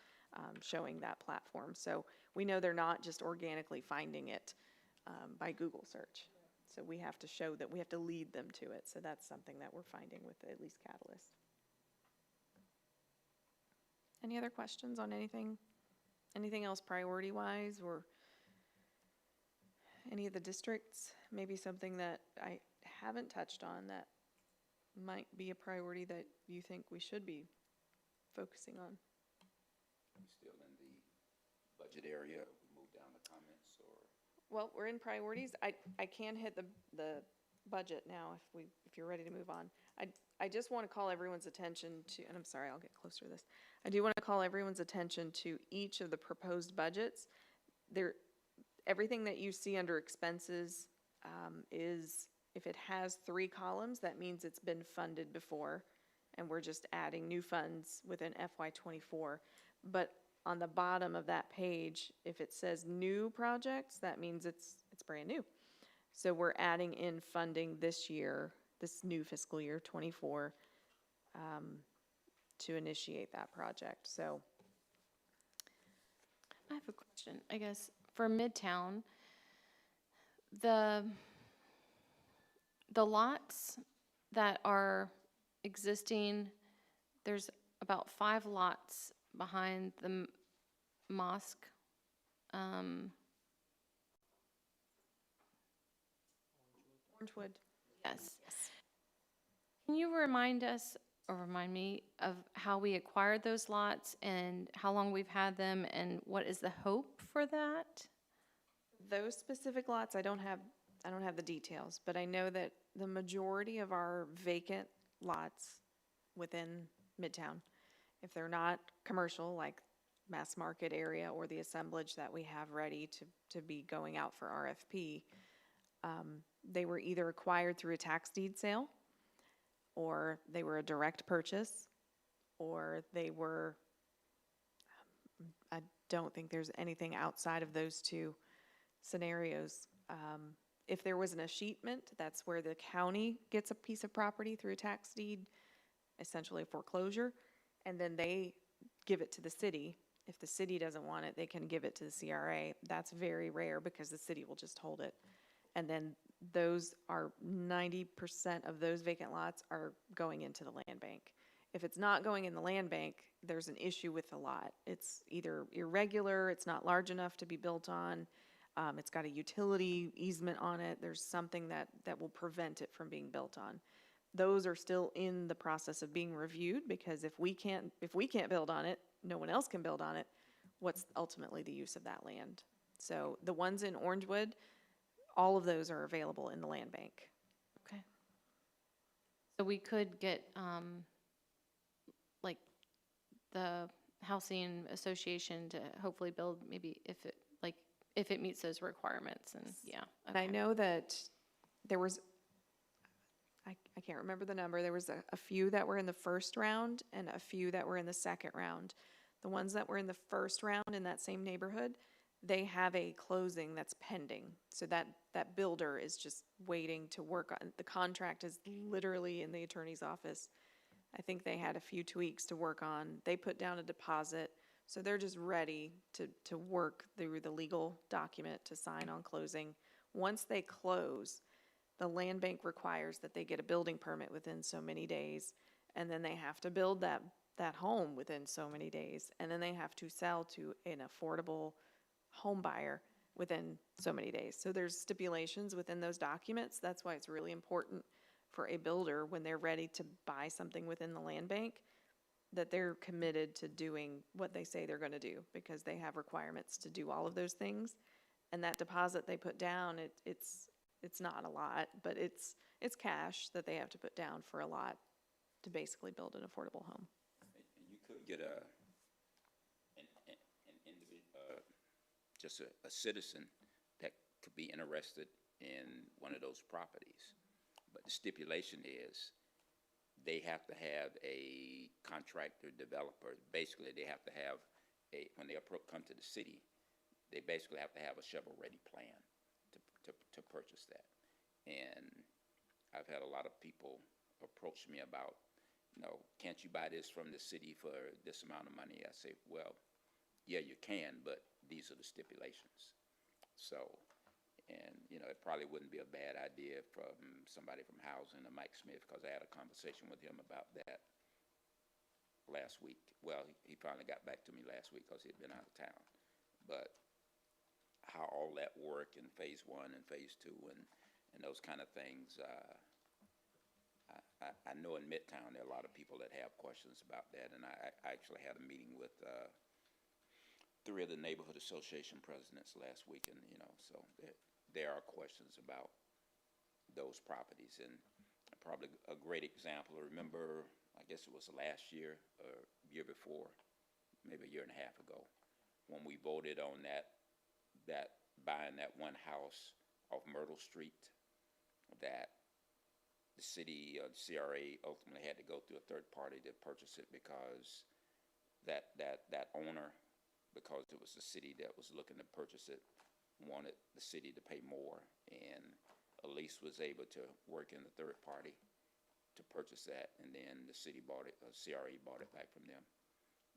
showing that platform. So we know they're not just organically finding it by Google search. So we have to show that, we have to lead them to it. So that's something that we're finding with at least Catalyst. Any other questions on anything else priority-wise, or any of the districts? Maybe something that I haven't touched on that might be a priority that you think we should be focusing on? We still in the budget area? We move down the comments, or? Well, we're in priorities. I can hit the budget now if you're ready to move on. I just want to call everyone's attention to, and I'm sorry, I'll get closer to this. I do want to call everyone's attention to each of the proposed budgets. Everything that you see under expenses is, if it has 3 columns, that means it's been funded before, and we're just adding new funds within FY24. But on the bottom of that page, if it says new projects, that means it's brand new. So we're adding in funding this year, this new fiscal year 24, to initiate that project. So I have a question, I guess, for Midtown. The lots that are existing, there's about 5 lots behind the mosque. Orangewood. Yes. Can you remind us, or remind me, of how we acquired those lots and how long we've had them, and what is the hope for that? Those specific lots, I don't have the details, but I know that the majority of our vacant lots within Midtown, if they're not commercial, like mass market area or the assemblage that we have ready to be going out for RFP, they were either acquired through a tax deed sale, or they were a direct purchase, or they were, I don't think there's anything outside of those 2 scenarios. If there was an escheatment, that's where the county gets a piece of property through a tax deed, essentially a foreclosure, and then they give it to the city. If the city doesn't want it, they can give it to the CRA. That's very rare because the city will just hold it. And then those are 90% of those vacant lots are going into the land bank. If it's not going in the land bank, there's an issue with the lot. It's either irregular, it's not large enough to be built on, it's got a utility easement on it, there's something that will prevent it from being built on. Those are still in the process of being reviewed, because if we can't build on it, no one else can build on it. what's ultimately the use of that land. So the ones in Orangewood, all of those are available in the land bank. Okay. So we could get, like, the housing association to hopefully build, maybe if it meets those requirements, and, yeah. And I okay. know that there was, I can't remember the number, there was a few that were in the first round and a few that were in the second round. The ones that were in the first round in that same neighborhood, they have a closing that's pending. So that builder is just waiting to work on, the contract is literally in the attorney's office. I think they had a few tweaks to work on. They put down a deposit, so they're just ready to work through the legal document to sign on closing. Once they close, the land bank requires that they get a building permit within so many days, and then they have to build that home within so many days, and then they have to sell to an affordable home buyer within so many days. So there's stipulations within those documents. That's why it's really important for a builder, when they're ready to buy something within the land bank, that they're committed to doing what they say they're gonna do, because they have requirements to do all of those things. And that deposit they put down, it's not a lot, but it's cash that they have to put down for a lot to basically build an affordable home. And you could get an individual, just a citizen that could be interested in one of those properties. But the stipulation is they have to have a contractor developer. Basically, they have to have when they come to the city, they basically have to have a shovel-ready plan to purchase that. And I've had a lot of people approach me about, can't you buy this from the city for this amount of money? I say, well, yeah, you can, but these are the stipulations. So, and, it probably wouldn't be a bad idea from somebody from housing or Mike Smith, because I had a conversation with him about that last week. Well, he finally got back to me last week because he'd been out of town. But how all that worked in phase 1 and phase 2 and those kind of things, I know in Midtown there are a lot of people that have questions about that, and I actually had a meeting with 3 of the neighborhood association presidents last week, and so there are questions about those properties. And probably a great example, I remember, I guess it was last year or year before, maybe a year and a half ago, when we voted on that buying that one house off Myrtle Street, that the city, the CRA ultimately had to go through a third party to purchase it, because that owner, because it was the city that was looking to purchase it, wanted the city to pay more, and Elise was able to work in the third party to purchase that, and then the city bought it, CRA bought it back from them.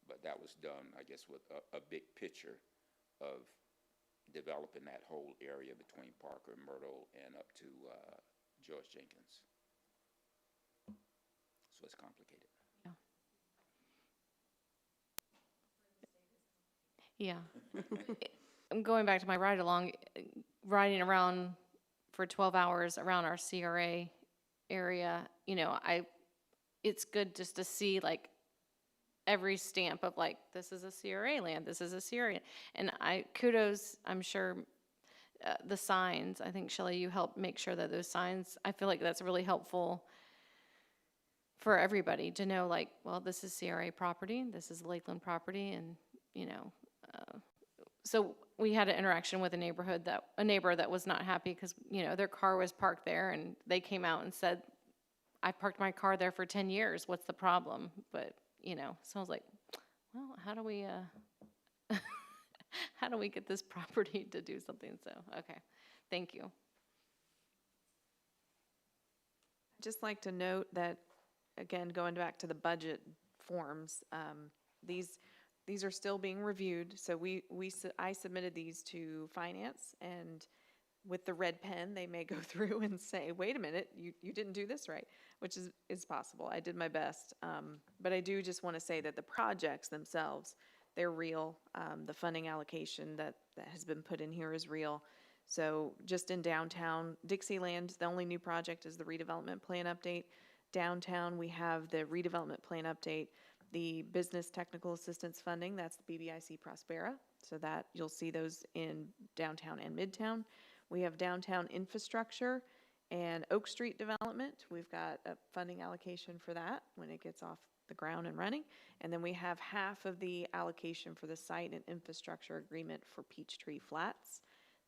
But that was done, I guess, with a big picture of developing that whole area between Parker and Myrtle and up to George Jenkins. So it's complicated. Yeah. I'm going back to my ride along, riding around for 12 hours around our CRA area, it's good just to see like every stamp of like, this is a CRA land, this is a CRA. And kudos, I'm sure, the signs. I think, Shelley, you helped make sure that those signs, I feel like that's really helpful for everybody to know, like, well, this is CRA property, this is Lakeland property, and, so we had an interaction with a neighbor that was not happy because, their car was parked there, and they came out and said, I parked my car there for 10 years, what's the problem? But, so I was like, well, how do we, how do we get this property to do something? So, okay, thank you. I'd just like to note that, again, going back to the budget forms, these are still being reviewed. So I submitted these to finance, and with the red pen, they may go through and say, wait a minute, you didn't do this right, which is possible. I did my best. But I do just want to say that the projects themselves, they're real. The funding allocation that has been put in here is real. So just in downtown Dixieland, the only new project is the redevelopment plan update. Downtown, we have the redevelopment plan update. The business technical assistance funding, that's the BBIC Prospera. So that, you'll see those in downtown and midtown. We have downtown infrastructure and Oak Street development. We've got a funding allocation for that when it gets off the ground and running. And then we have half of the allocation for the site and infrastructure agreement for Peachtree Flats.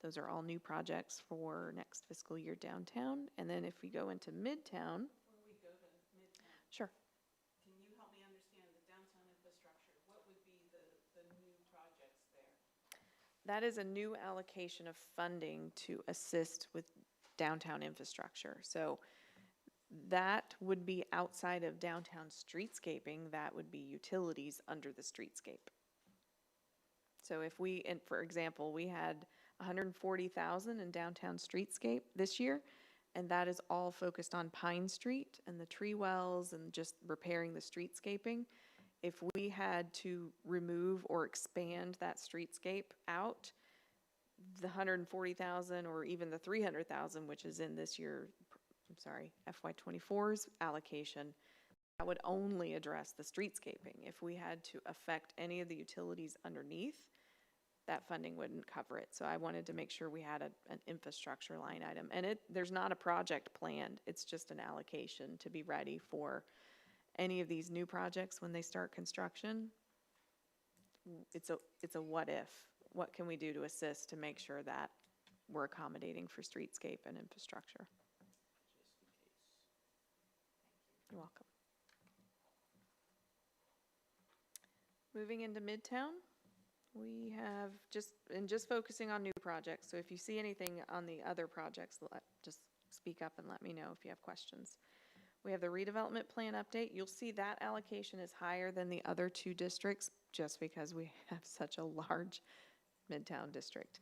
Those are all new projects for next fiscal year downtown. And then if we go into midtown. Before we go to Midtown, Sure. can you help me understand the downtown infrastructure? What would be the new projects there? That is a new allocation of funding to assist with downtown infrastructure. So that would be outside of downtown streetscaping, that would be utilities under the streetscape. So if we, and for example, we had 140,000 in downtown streetscape this year, and that is all focused on Pine Street and the tree wells and just repairing the streetscaping. If we had to remove or expand that streetscape out, the 140,000 or even the 300,000, which is in this year, I'm sorry, FY24's allocation, that would only address the streetscaping. If we had to affect any of the utilities underneath, that funding wouldn't cover it. So I wanted to make sure we had an infrastructure line item. And there's not a project planned, it's just an allocation to be ready for any of these new projects when they start construction. It's a what if. What can we do to assist to make sure that we're accommodating for streetscape and infrastructure? You're welcome. Moving into Midtown, we have just focusing on new projects. So if you see anything on the other projects, just speak up and let me know if you have questions. We have the redevelopment plan update. You'll see that allocation is higher than the other two districts just because we have such a large Midtown district.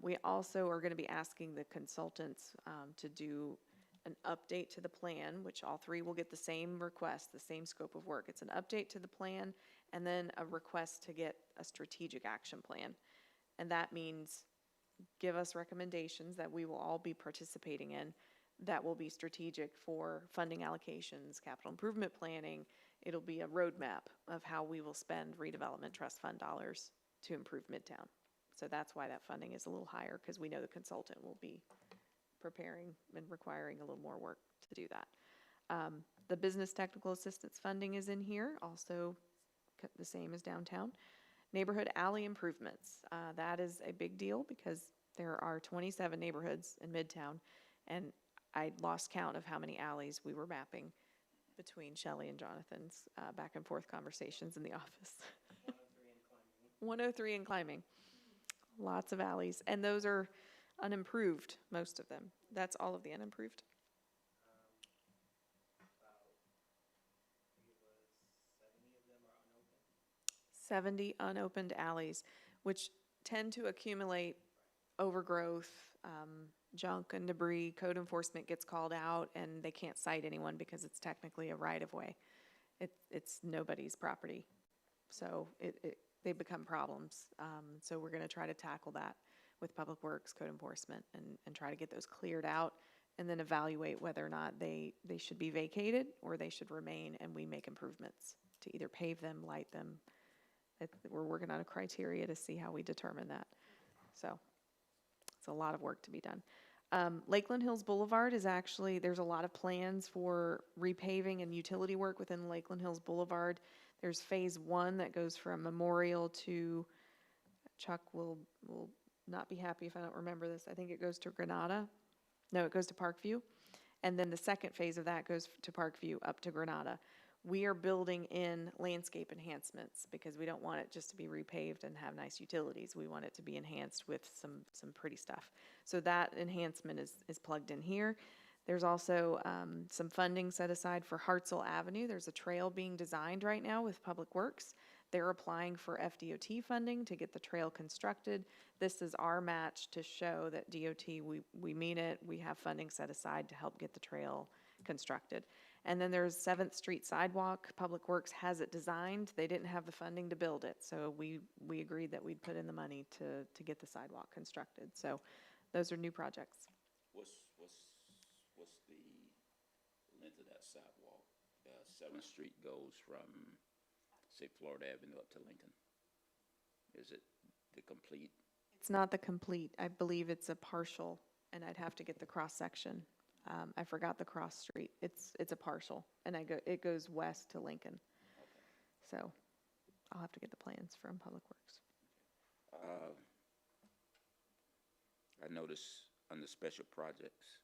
We also are going to be asking the consultants to do an update to the plan, which all three will get the same request, the same scope of work. It's an update to the plan and then a request to get a strategic action plan. And that means give us recommendations that we will all be participating in that will be strategic for funding allocations, capital improvement planning. It'll be a roadmap of how we will spend redevelopment trust fund dollars to improve Midtown. So that's why that funding is a little higher, because we know the consultant will be preparing and requiring a little more work to do that. The business technical assistance funding is in here, also the same as downtown. Neighborhood alley improvements, that is a big deal because there are 27 neighborhoods in Midtown, and I lost count of how many alleys we were mapping between Shelley and Jonathan's back and forth conversations in the office. 103 and climbing. Lots of alleys, and those are unimproved, most of them. That's all of the unimproved. 70 unopened alleys, which tend to accumulate overgrowth, junk and debris. Code enforcement gets called out and they can't cite anyone because it's technically a right-of-way. It's nobody's property. So they become problems. So we're gonna try to tackle that with Public Works, Code Enforcement, and try to get those cleared out and then evaluate whether or not they should be vacated or they should remain, and we make improvements to either pave them, light them. We're working on a criteria to see how we determine that. So it's a lot of work to be done. Lakeland Hills Boulevard is actually, there's a lot of plans for repaving and utility work within Lakeland Hills Boulevard. There's phase 1 that goes from Memorial to, Chuck will not be happy if I don't remember this. I think it goes to Granada. No, it goes to Parkview. And then the second phase of that goes to Parkview up to Granada. We are building in landscape enhancements because we don't want it just to be repaved and have nice utilities. We want it to be enhanced with some pretty stuff. So that enhancement is plugged in here. There's also some funding set aside for Hartzell Avenue. There's a trail being designed right now with Public Works. They're applying for FDOT funding to get the trail constructed. This is our match to show that DOT, we mean it. We have funding set aside to help get the trail constructed. And then there's 7th Street sidewalk. Public Works has it designed. They didn't have the funding to build it. So we agreed that we'd put in the money to get the sidewalk constructed. So those are new projects. What's the length of that sidewalk? 7th Street goes from say Florida Avenue up to Lincoln? Is it the complete? It's not the complete. I believe it's a partial, and I'd have to get the cross-section. I forgot the cross street. It's a partial, and it goes west to Lincoln. So I'll have to get the plans from Public Works. I noticed under special projects,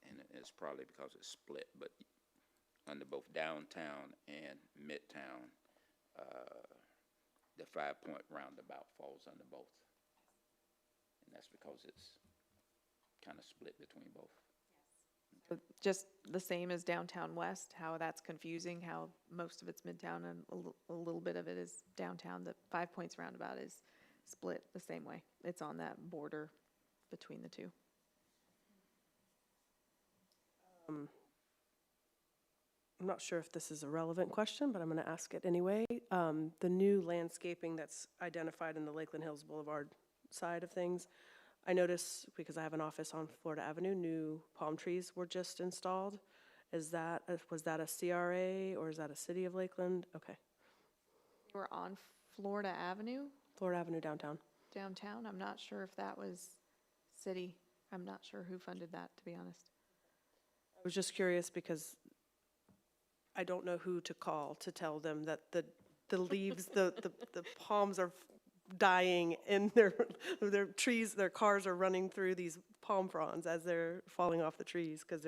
and it's probably because it's split, but under both downtown and midtown, the 5-point roundabout falls under both. And that's because it's kind of split between both. So just the same as downtown west, how that's confusing, how most of it's midtown and a little bit of it is downtown. The 5 Points roundabout is split the same way. It's on that border between the two. I'm not sure if this is a relevant question, but I'm going to ask it anyway. The new landscaping that's identified in the Lakeland Hills Boulevard side of things, I noticed, because I have an office on Florida Avenue, new palm trees were just installed. Was that a CRA or is that a City of Lakeland? Okay, We're on Florida Avenue Florida Avenue downtown. downtown. I'm not sure if that was city. I'm not sure who funded that, to be honest. I was just curious because I don't know who to call to tell them that the leaves, the palms are dying and their trees, their cars are running through these palm fronds as they're falling off the trees because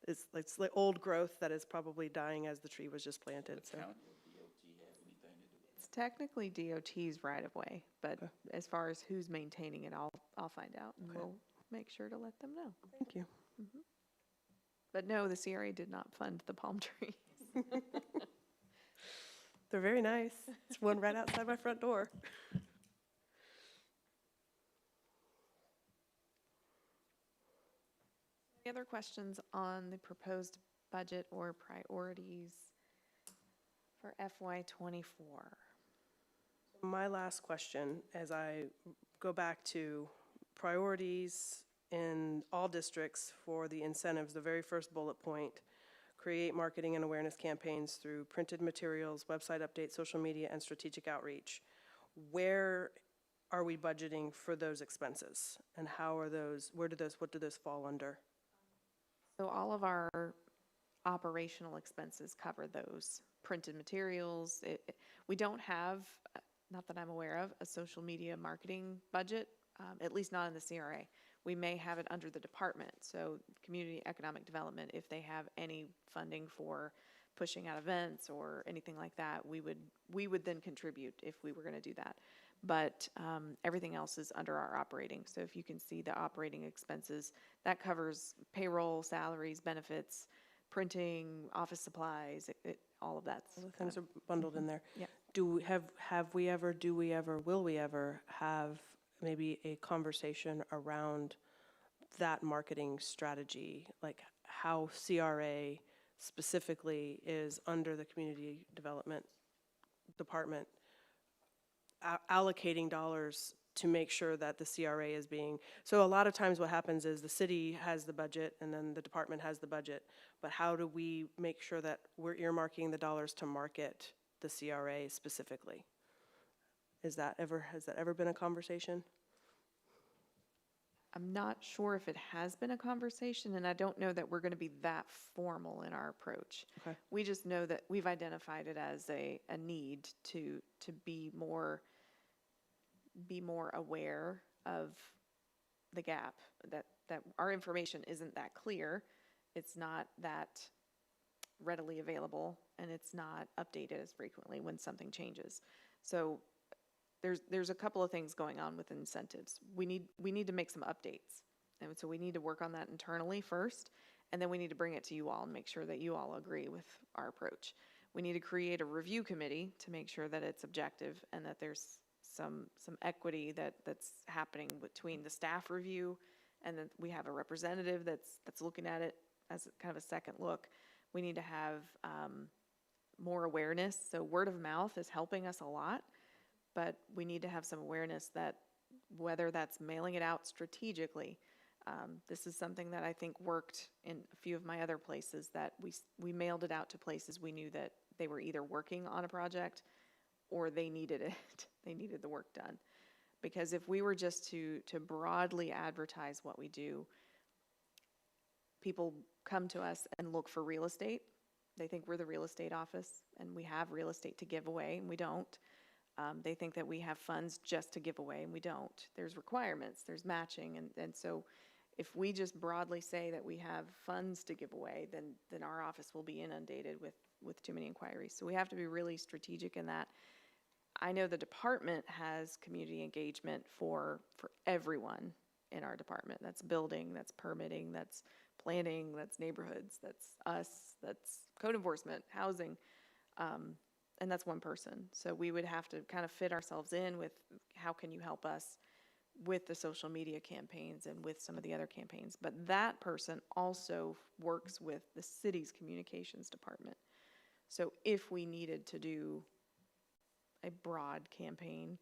it's like old growth that is probably dying as the tree was just planted. So County or DOT have anything to do with it? It's technically DOT's right of way, but as far as who's maintaining it, I'll find out and we'll make sure to let them know. thank you. But no, the CRA did not fund the palm trees. They're very nice. It's one right outside my front door. Any other questions on the proposed budget or priorities for FY24? My last question, as I go back to priorities in all districts for the incentives, the very first bullet point, create marketing and awareness campaigns through printed materials, website updates, social media, and strategic outreach. Where are we budgeting for those expenses? And how are those, what do those fall under? So all of our operational expenses cover those. Printed materials, we don't have, not that I'm aware of, a social media marketing budget, at least not in the CRA. We may have it under the department, so Community Economic Development, if they have any funding for pushing out events or anything like that, we would then contribute if we were going to do that. But everything else is under our operating. So if you can see the operating expenses, that covers payroll, salaries, benefits, printing, office supplies, all of that. All the things are bundled in there. Yeah. Do we ever, will we ever have maybe a conversation around that marketing strategy, like how CRA specifically is under the Community Development Department allocating dollars to make sure that the CRA is being, so a lot of times what happens is the city has the budget and then the department has the budget, but how do we make sure that we're earmarking the dollars to market the CRA specifically? Has that ever been a conversation? I'm not sure if it has been a conversation, and I don't know that we're going to be that formal in our approach. Okay. We just know that we've identified it as a need to be more aware of the gap, that our information isn't that clear, it's not that readily available, and it's not updated as frequently when something changes. So there's a couple of things going on with incentives. We need to make some updates. And so we need to work on that internally first, and then we need to bring it to you all and make sure that you all agree with our approach. We need to create a review committee to make sure that it's objective and that there's some equity that's happening between the staff review and then we have a representative that's looking at it as kind of a second look. We need to have more awareness. So word of mouth is helping us a lot. But we need to have some awareness that whether that's mailing it out strategically, this is something that I think worked in a few of my other places, that we mailed it out to places we knew they were either working on a project or they needed it, they needed the work done. Because if we were just to broadly advertise what we do, people come to us and look for real estate. They think we're the real estate office and we have real estate to give away, and we don't. They think that we have funds just to give away, and we don't. There's requirements, there's matching, and so if we just broadly say that we have funds to give away, then our office will be inundated with too many inquiries. So we have to be really strategic in that. I know the department has community engagement for everyone in our department. That's building, that's permitting, that's planning, that's neighborhoods, that's us, that's code enforcement, housing, and that's one person. So we would have to kind of fit ourselves in with how can you help us with the social media campaigns and with some of the other campaigns. But that person also works with the city's communications department. So if we needed to do a broad campaign,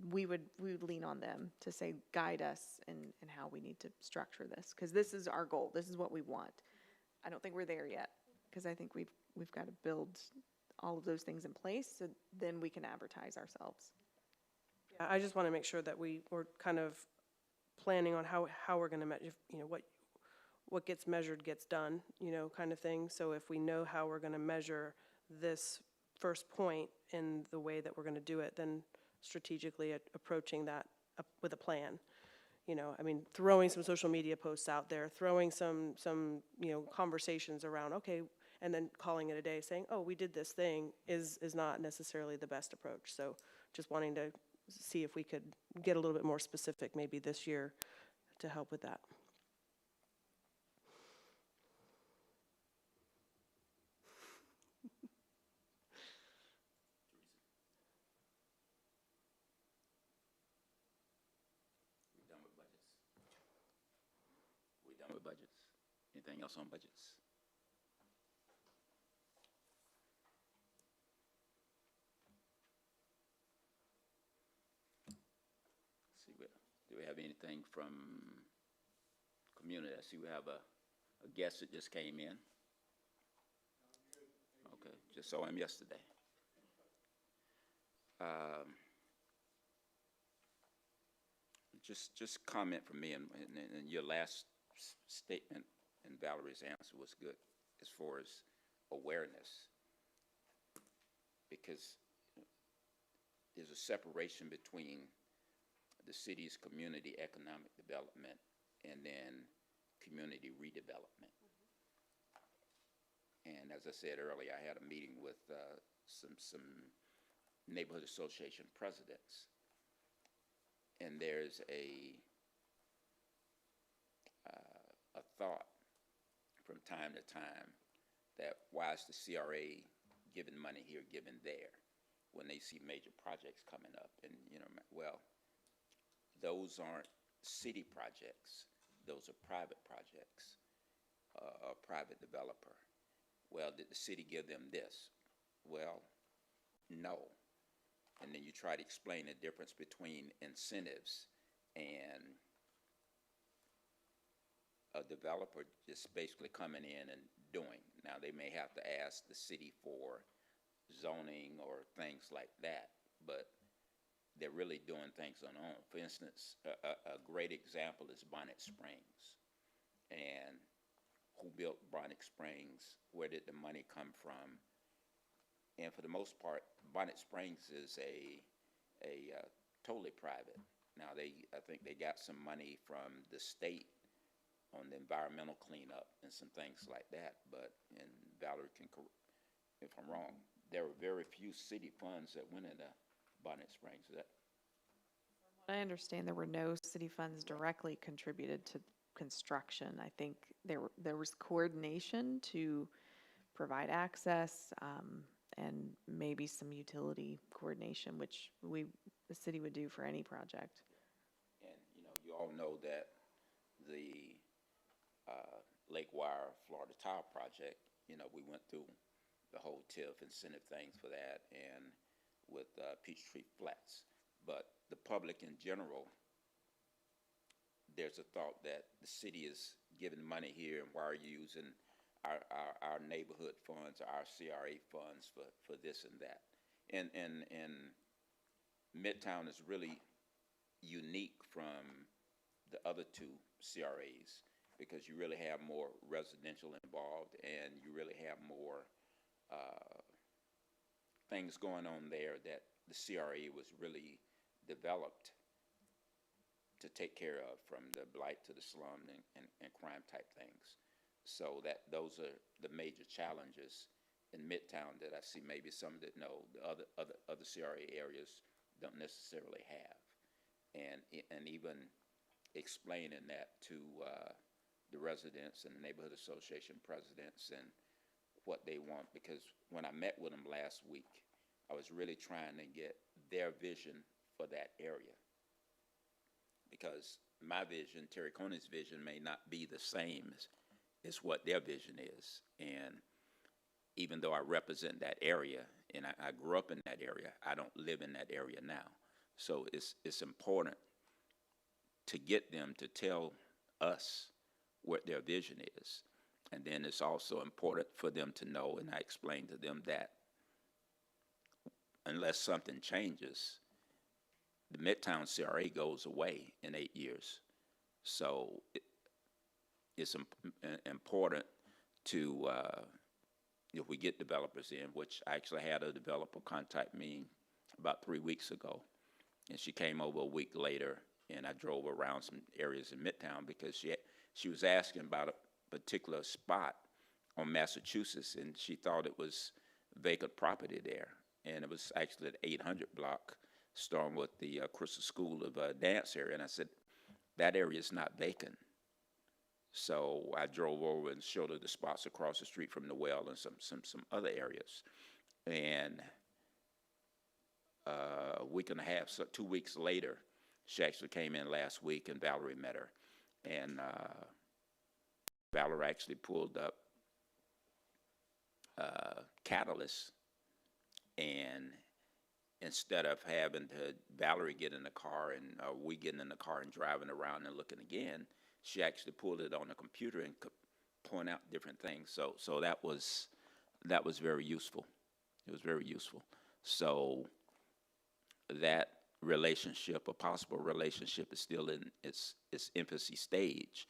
we would lean on them to say, guide us in how we need to structure this, because this is our goal. This is what we want. I don't think we're there yet, because I think we've got to build all of those things in place, so then we can advertise ourselves. Yeah, I just want to make sure that we're kind of planning on how we're going to measure, what gets measured gets done, kind of thing. So if we know how we're going to measure this first point in the way that we're going to do it, then strategically approaching that with a plan. Throwing some social media posts out there, throwing some conversations around, okay, and then calling it a day saying, oh, we did this thing is not necessarily the best approach. So just wanting to see if we could get a little bit more specific maybe this year to help with that. We done with budgets? We done with budgets? Anything else on budgets? See, do we have anything from community? I see we have a guest that just came in. Okay, just saw him yesterday. Just comment from me, and your last statement and Valerie's answer was good as far as awareness, because there's a separation between the city's community economic development and then community redevelopment. And as I said earlier, I had a meeting with some neighborhood association presidents, and there's a thought from time to time that why is the CRA giving money here, giving there, when they see major projects coming up? And well, those aren't city projects; those are private projects, a private developer. Well, did the city give them this? Well, no. And then you try to explain the difference between incentives and a developer just basically coming in and doing. Now, they may have to ask the city for zoning or things like that, but they're really doing things on their own. For instance, a great example is Bonnet Springs. And who built Bonnet Springs? Where did the money come from? And for the most part, Bonnet Springs is a totally private. Now, I think they got some money from the state on the environmental cleanup and some things like that. But, and Valerie can, if I'm wrong, there were very few city funds that went into Bonnet Springs. Is that? I understand there were no city funds directly contributed to construction. I think there was coordination to provide access, and maybe some utility coordination, which the city would do for any project. And you all know that the Lake Wire Florida Tile project, we went through the whole TIF incentive things for that, and with Peachtree Flats. But the public in general, there's a thought that the city is giving money here, and why are you using our neighborhood funds, our CRA funds for this and that. And Midtown is really unique from the other two CRAs because you really have more residential involved and you really have more things going on there that the CRA was really developed to take care of, from the blight to the slum and crime type things. So those are the major challenges in Midtown that I see maybe some that know the other CRA areas don't necessarily have, and even explaining that to the residents and the neighborhood association presidents and what they want. Because when I met with them last week, I was really trying to get their vision for that area. Because my vision, Terry Coney's vision, may not be the same as what their vision is. And even though I represent that area and I grew up in that area, I don't live in that area now. So it's important to get them to tell us what their vision is. And then it's also important for them to know, and I explained to them that unless something changes, the Midtown CRA goes away in 8 years. So it's important to, if we get developers in, which I actually had a developer contact me about 3 weeks ago, and she came over a week later, and I drove around some areas in Midtown because she was asking about a particular spot on Massachusetts, and she thought it was vacant property there, and it was actually the 800 block, starting with the Crystal School of Dance area, and I said, that area is not vacant. So I drove over and showed her the spots across the street from the well and some other areas. And a week and a half, so 2 weeks later, she actually came in last week, and Valerie met her. And Valerie actually pulled up Catalyst, and instead of having Valerie get in the car and we getting in the car and driving around and looking again, she actually pulled it on the computer and could point out different things. So that was very useful. It was very useful. So that relationship, a possible relationship, is still in its infancy stage.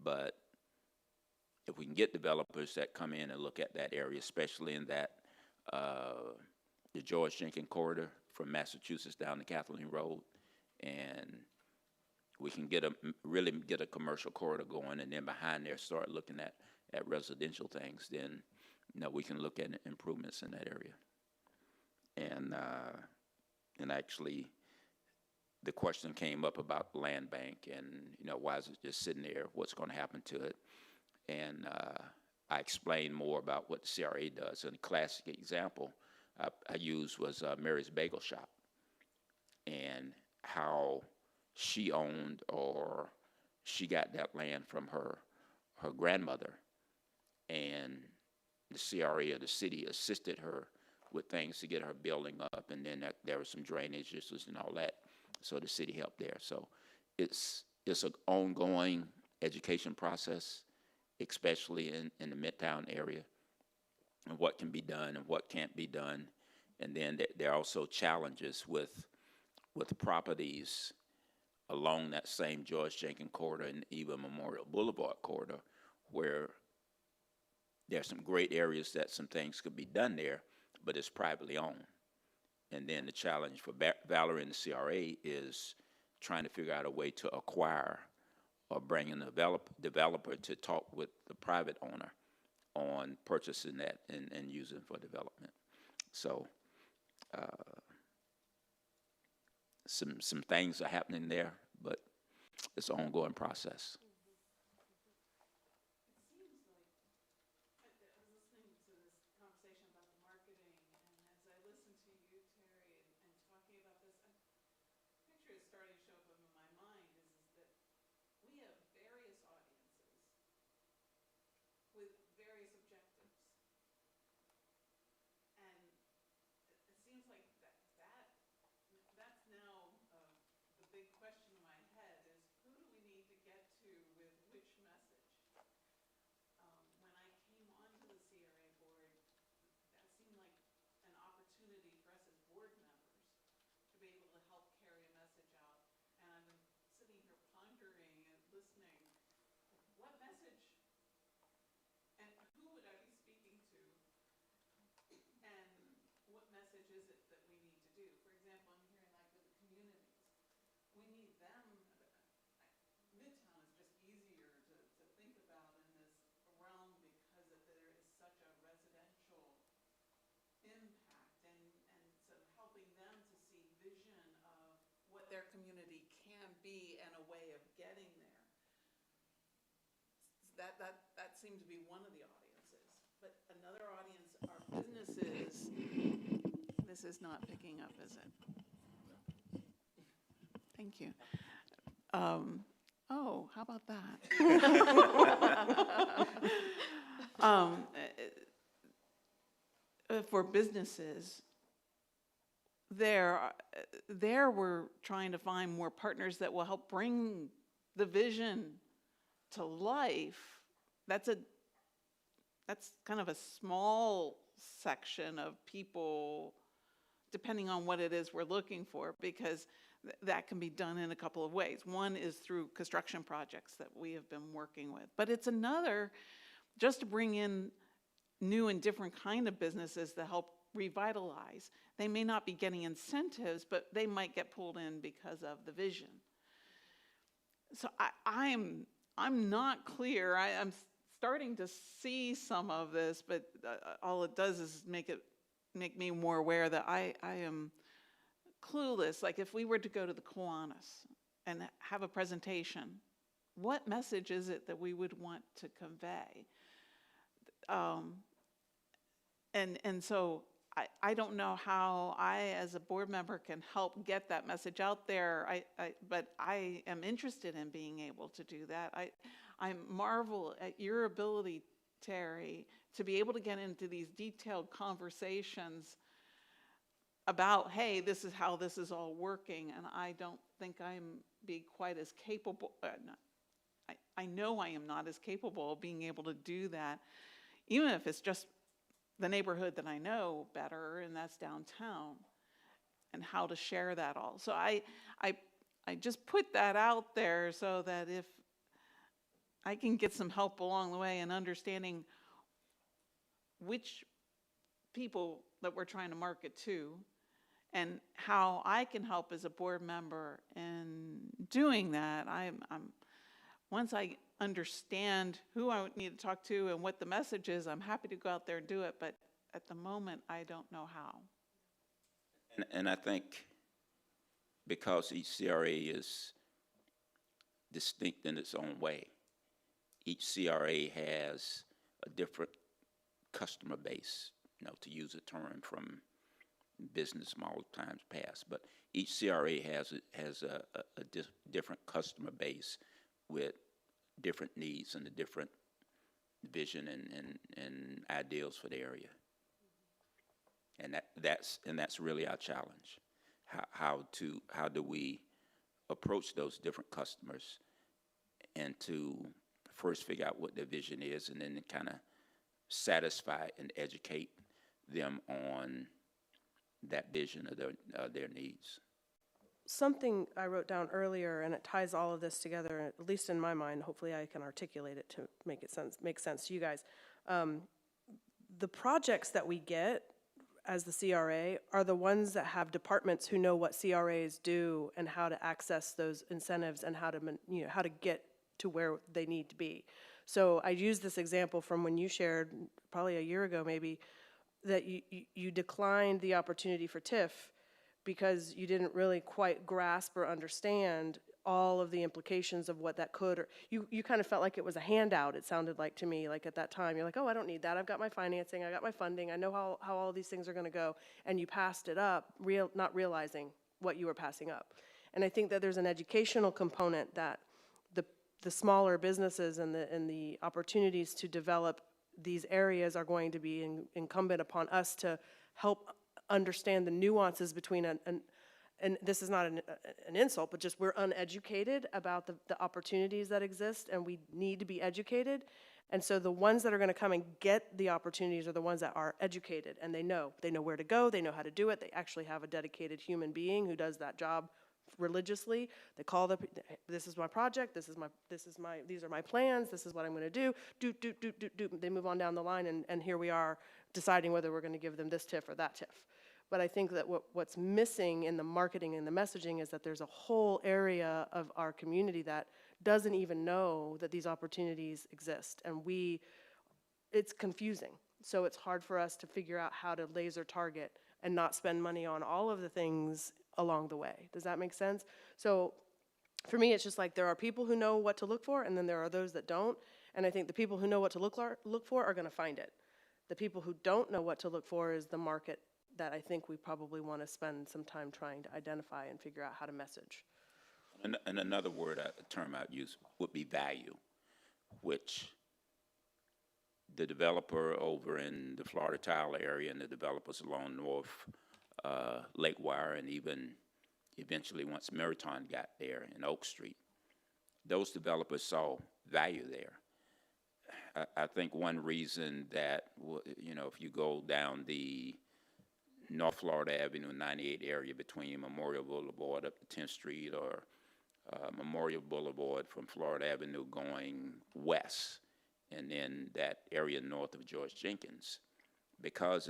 But if we can get developers that come in and look at that area, especially in that the George Jenkins corridor from Massachusetts down to Kathleen Road, and we can really get a commercial corridor going, and then behind there start looking at residential things, then we can look at improvements in that area. And actually, the question came up about land bank and why is it just sitting there? What's going to happen to it? And I explained more about what the CRA does. And a classic example I used was Mary's Bagel Shop, and how she owned, or she got that land from her grandmother, and the CRA of the city assisted her with things to get her building up, and then there was some drainage issues and all that, so the city helped there. So it's an ongoing education process, especially in the Midtown area, and what can be done and what can't be done. And then there are also challenges with properties along that same George Jenkins corridor and even Memorial Boulevard corridor, where there's some great areas that some things could be done there, but it's privately owned. And then the challenge for Valerie and the CRA is trying to figure out a way to acquire or bring in a developer to talk with the private owner on purchasing that and using it for development. So some things are happening there, but it's an ongoing process. Big question in my head is, who do we need to get to their community can be and a way of getting there. That seemed to be one of the audiences. But another audience are businesses. This is not picking up, is it? Thank you. Oh, how about that? For businesses, there we're trying to find more partners that will help bring the vision to life. That's kind of a small section of people, depending on what it is we're looking for, because that can be done in a couple of ways. One is through construction projects that we have been working with, but it's another just to bring in new and different kind of businesses to help revitalize. They may not be getting incentives, but they might get pulled in because of the vision. So I'm not clear. I'm starting to see some of this, but all it does is make me more aware that I am clueless. Like if we were to go to the Kiwanis and have a presentation, what message is it that we would want to convey? And so I don't know how I, as a board member, can help get that message out there. But I am interested in being able to do that. I marvel at your ability, Terry, to be able to get into these detailed conversations about, hey, this is how this is all working, and I don't think I'm be quite as capable. I know I am not as capable of being able to do that, even if it's just the neighborhood that I know better, and that's downtown, and how to share that all. So I just put that out there so that if I can get some help along the way in understanding which people that we're trying to market to, and how I can help as a board member in doing that. Once I understand who I need to talk to and what the message is, I'm happy to go out there and do it, but at the moment, I don't know how. And I think because each CRA is distinct in its own way, each CRA has a different customer base, to use a term from business model times past, but each CRA has a different customer base with different needs and a different vision and ideals for the area. And that's really our challenge. How do we approach those different customers and to first figure out what their vision is, and then kind of satisfy and educate them on that vision of their needs. Something I wrote down earlier, and it ties all of this together, at least in my mind. Hopefully I can articulate it to make sense to you guys. The projects that we get as the CRA are the ones that have departments who know what CRAs do and how to access those incentives and how to get to where they need to be. So I use this example from when you shared probably a year ago maybe, that you declined the opportunity for TIF because you didn't really quite grasp or understand all of the implications of what that could, or you kind of felt like it was a handout, it sounded like to me, like at that time. You're like, oh, I don't need that. I've got my financing, I got my funding, I know how all these things are gonna go. And you passed it up, not realizing what you were passing up. And I think that there's an educational component that the smaller businesses and the opportunities to develop these areas are going to be incumbent upon us to help understand the nuances between and this is not an insult, but just we're uneducated about the opportunities that exist, and we need to be educated. And so the ones that are going to come and get the opportunities are the ones that are educated, and they know where to go, they know how to do it. They actually have a dedicated human being who does that job religiously. They call this is my project, these are my plans, this is what I'm going to do. They move on down the line, and here we are deciding whether we're going to give them this TIF or that TIF. But I think that what's missing in the marketing and the messaging is that there's a whole area of our community that doesn't even know that these opportunities exist, and it's confusing. So it's hard for us to figure out how to laser target and not spend money on all of the things along the way. Does that make sense? So for me, it's just like there are people who know what to look for, and then there are those that don't. And I think the people who know what to look for are going to find it. The people who don't know what to look for is the market that I think we probably want to spend some time trying to identify and figure out how to message. And another word, a term I'd use would be value, which the developer over in the Florida Tile area and the developers along North Lake Wire, and even eventually once Meriton got there in Oak Street, those developers saw value there. I think one reason that, you know, if you go down the North Florida Avenue 98 area between Memorial Boulevard up to 10th Street, or Memorial Boulevard from Florida Avenue going west, and then that area north of George Jenkins, because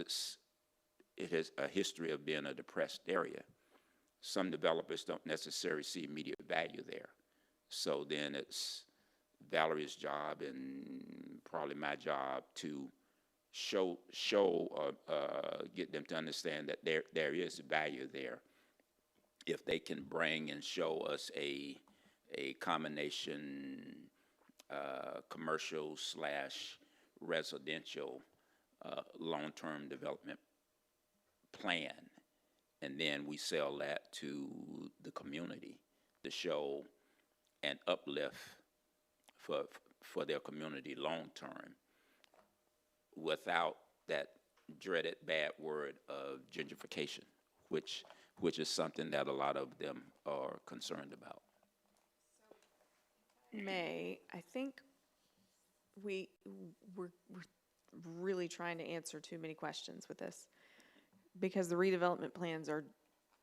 it has a history of being a depressed area, some developers don't necessarily see immediate value there. So then it's Valerie's job and probably my job to show get them to understand that there is value there. If they can bring and show us a combination commercial / residential long-term development plan, and then we sell that to the community to show an uplift for their community long-term, without that dreaded bad word of gentrification, which is something that a lot of them are concerned about. I think we're really trying to answer too many questions with this, because the redevelopment plans are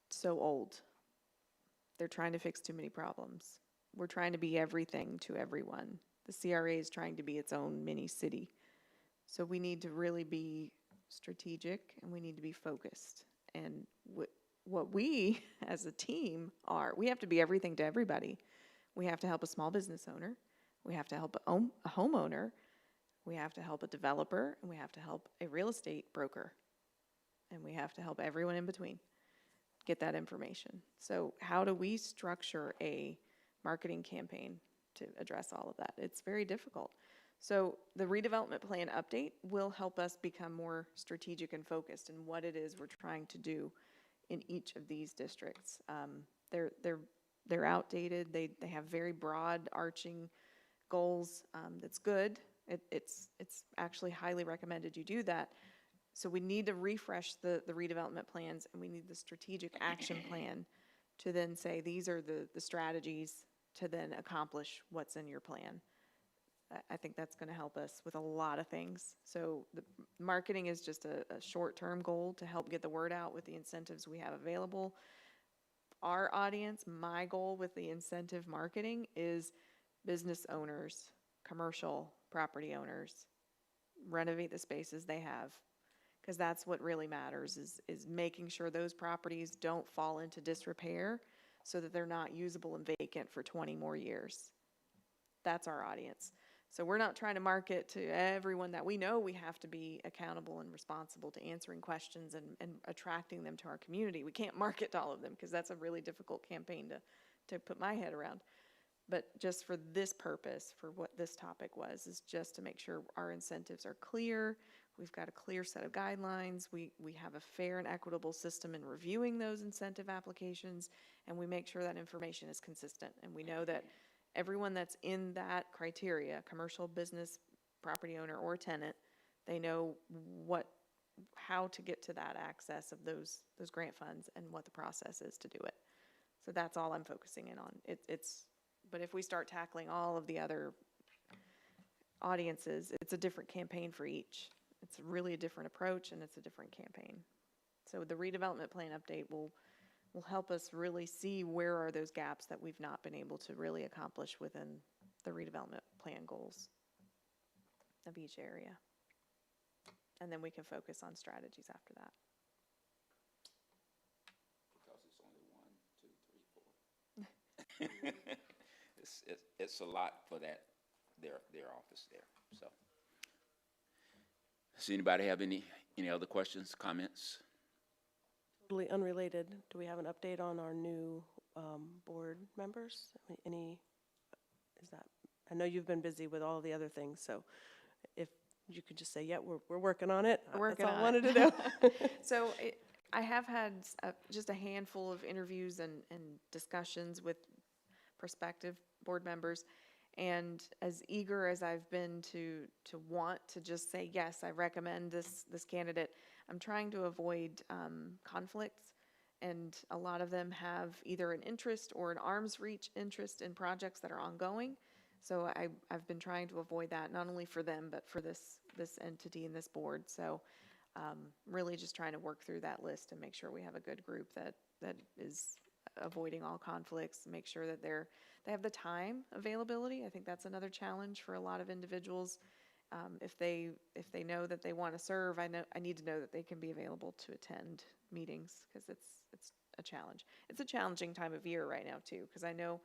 so old. They're trying to fix too many problems. We're trying to be everything to everyone. The CRA is trying to be its own mini city. So we need to really be strategic, and we need to be focused. And what we as a team are, we have to be everything to everybody. We have to help a small business owner. We have to help a homeowner. We have to help a developer, and we have to help a real estate broker. And we have to help everyone in between get that information. So how do we structure a marketing campaign to address all of that? It's very difficult. So the redevelopment plan update will help us become more strategic and focused in what it is we're trying to do in each of these districts. They're outdated. They have very broad arching goals. That's good. It's actually highly recommended you do that. So we need to refresh the redevelopment plans, and we need the strategic action plan to then say, these are the strategies to then accomplish what's in your plan. I think that's going to help us with a lot of things. So the marketing is just a short-term goal to help get the word out with the incentives we have available. Our audience, my goal with the incentive marketing is business owners, commercial property owners, renovate the spaces they have, because that's what really matters, is making sure those properties don't fall into disrepair so that they're not usable and vacant for 20 more years. That's our audience. So we're not trying to market to everyone that we know. We have to be accountable and responsible to answering questions and attracting them to our community. We can't market to all of them, because that's a really difficult campaign to put my head around. But just for this purpose, for what this topic was, is just to make sure our incentives are clear. We've got a clear set of guidelines. We have a fair and equitable system in reviewing those incentive applications, and we make sure that information is consistent. And we know that everyone that's in that criteria, commercial, business, property owner, or tenant, they know how to get to that access of those grant funds and what the process is to do it. So that's all I'm focusing in on. But if we start tackling all of the other audiences, it's a different campaign for each. It's really a different approach, and it's a different campaign. So the redevelopment plan update will help us really see where are those gaps that we've not been able to really accomplish within the redevelopment plan goals of each area. And then we can focus on strategies after that. Because it's only 1, 2, 3, 4. It's a lot for their office there. So, does anybody have any other questions, comments? totally unrelated, do we have an update on our new board members? Is that, I know you've been busy with all the other things, so if you could just say, yeah, we're working on it. We're working That's all I on it. wanted to know. So I have had just a handful of interviews and discussions with prospective board members. And as eager as I've been to want to just say, yes, I recommend this candidate, I'm trying to avoid conflicts. And a lot of them have either an interest or an arm's reach interest in projects that are ongoing. So I've been trying to avoid that, not only for them, but for this entity and this board. So really just trying to work through that list and make sure we have a good group that is avoiding all conflicts, make sure that they have the time availability. I think that's another challenge for a lot of individuals. If they know that they want to serve, I need to know that they can be available to attend meetings, because it's a challenge. It's a challenging time of year right now too, because I know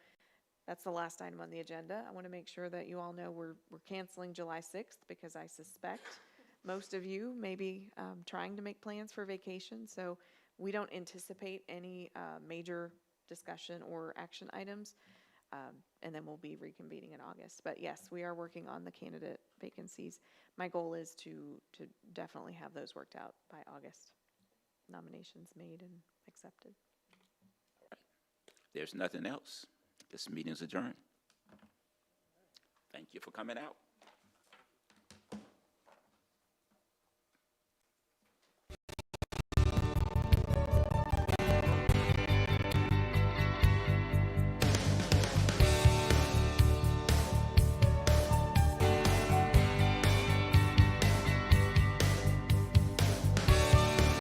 that's the last item on the agenda. I want to make sure that you all know we're canceling July 6th, because I suspect most of you may be trying to make plans for vacation. So we don't anticipate any major discussion or action items. And then we'll be reconvening in August. But yes, we are working on the candidate vacancies. My goal is to definitely have those worked out by August. Nominations made and accepted. There's nothing else. This meeting is adjourned. Thank you for coming out.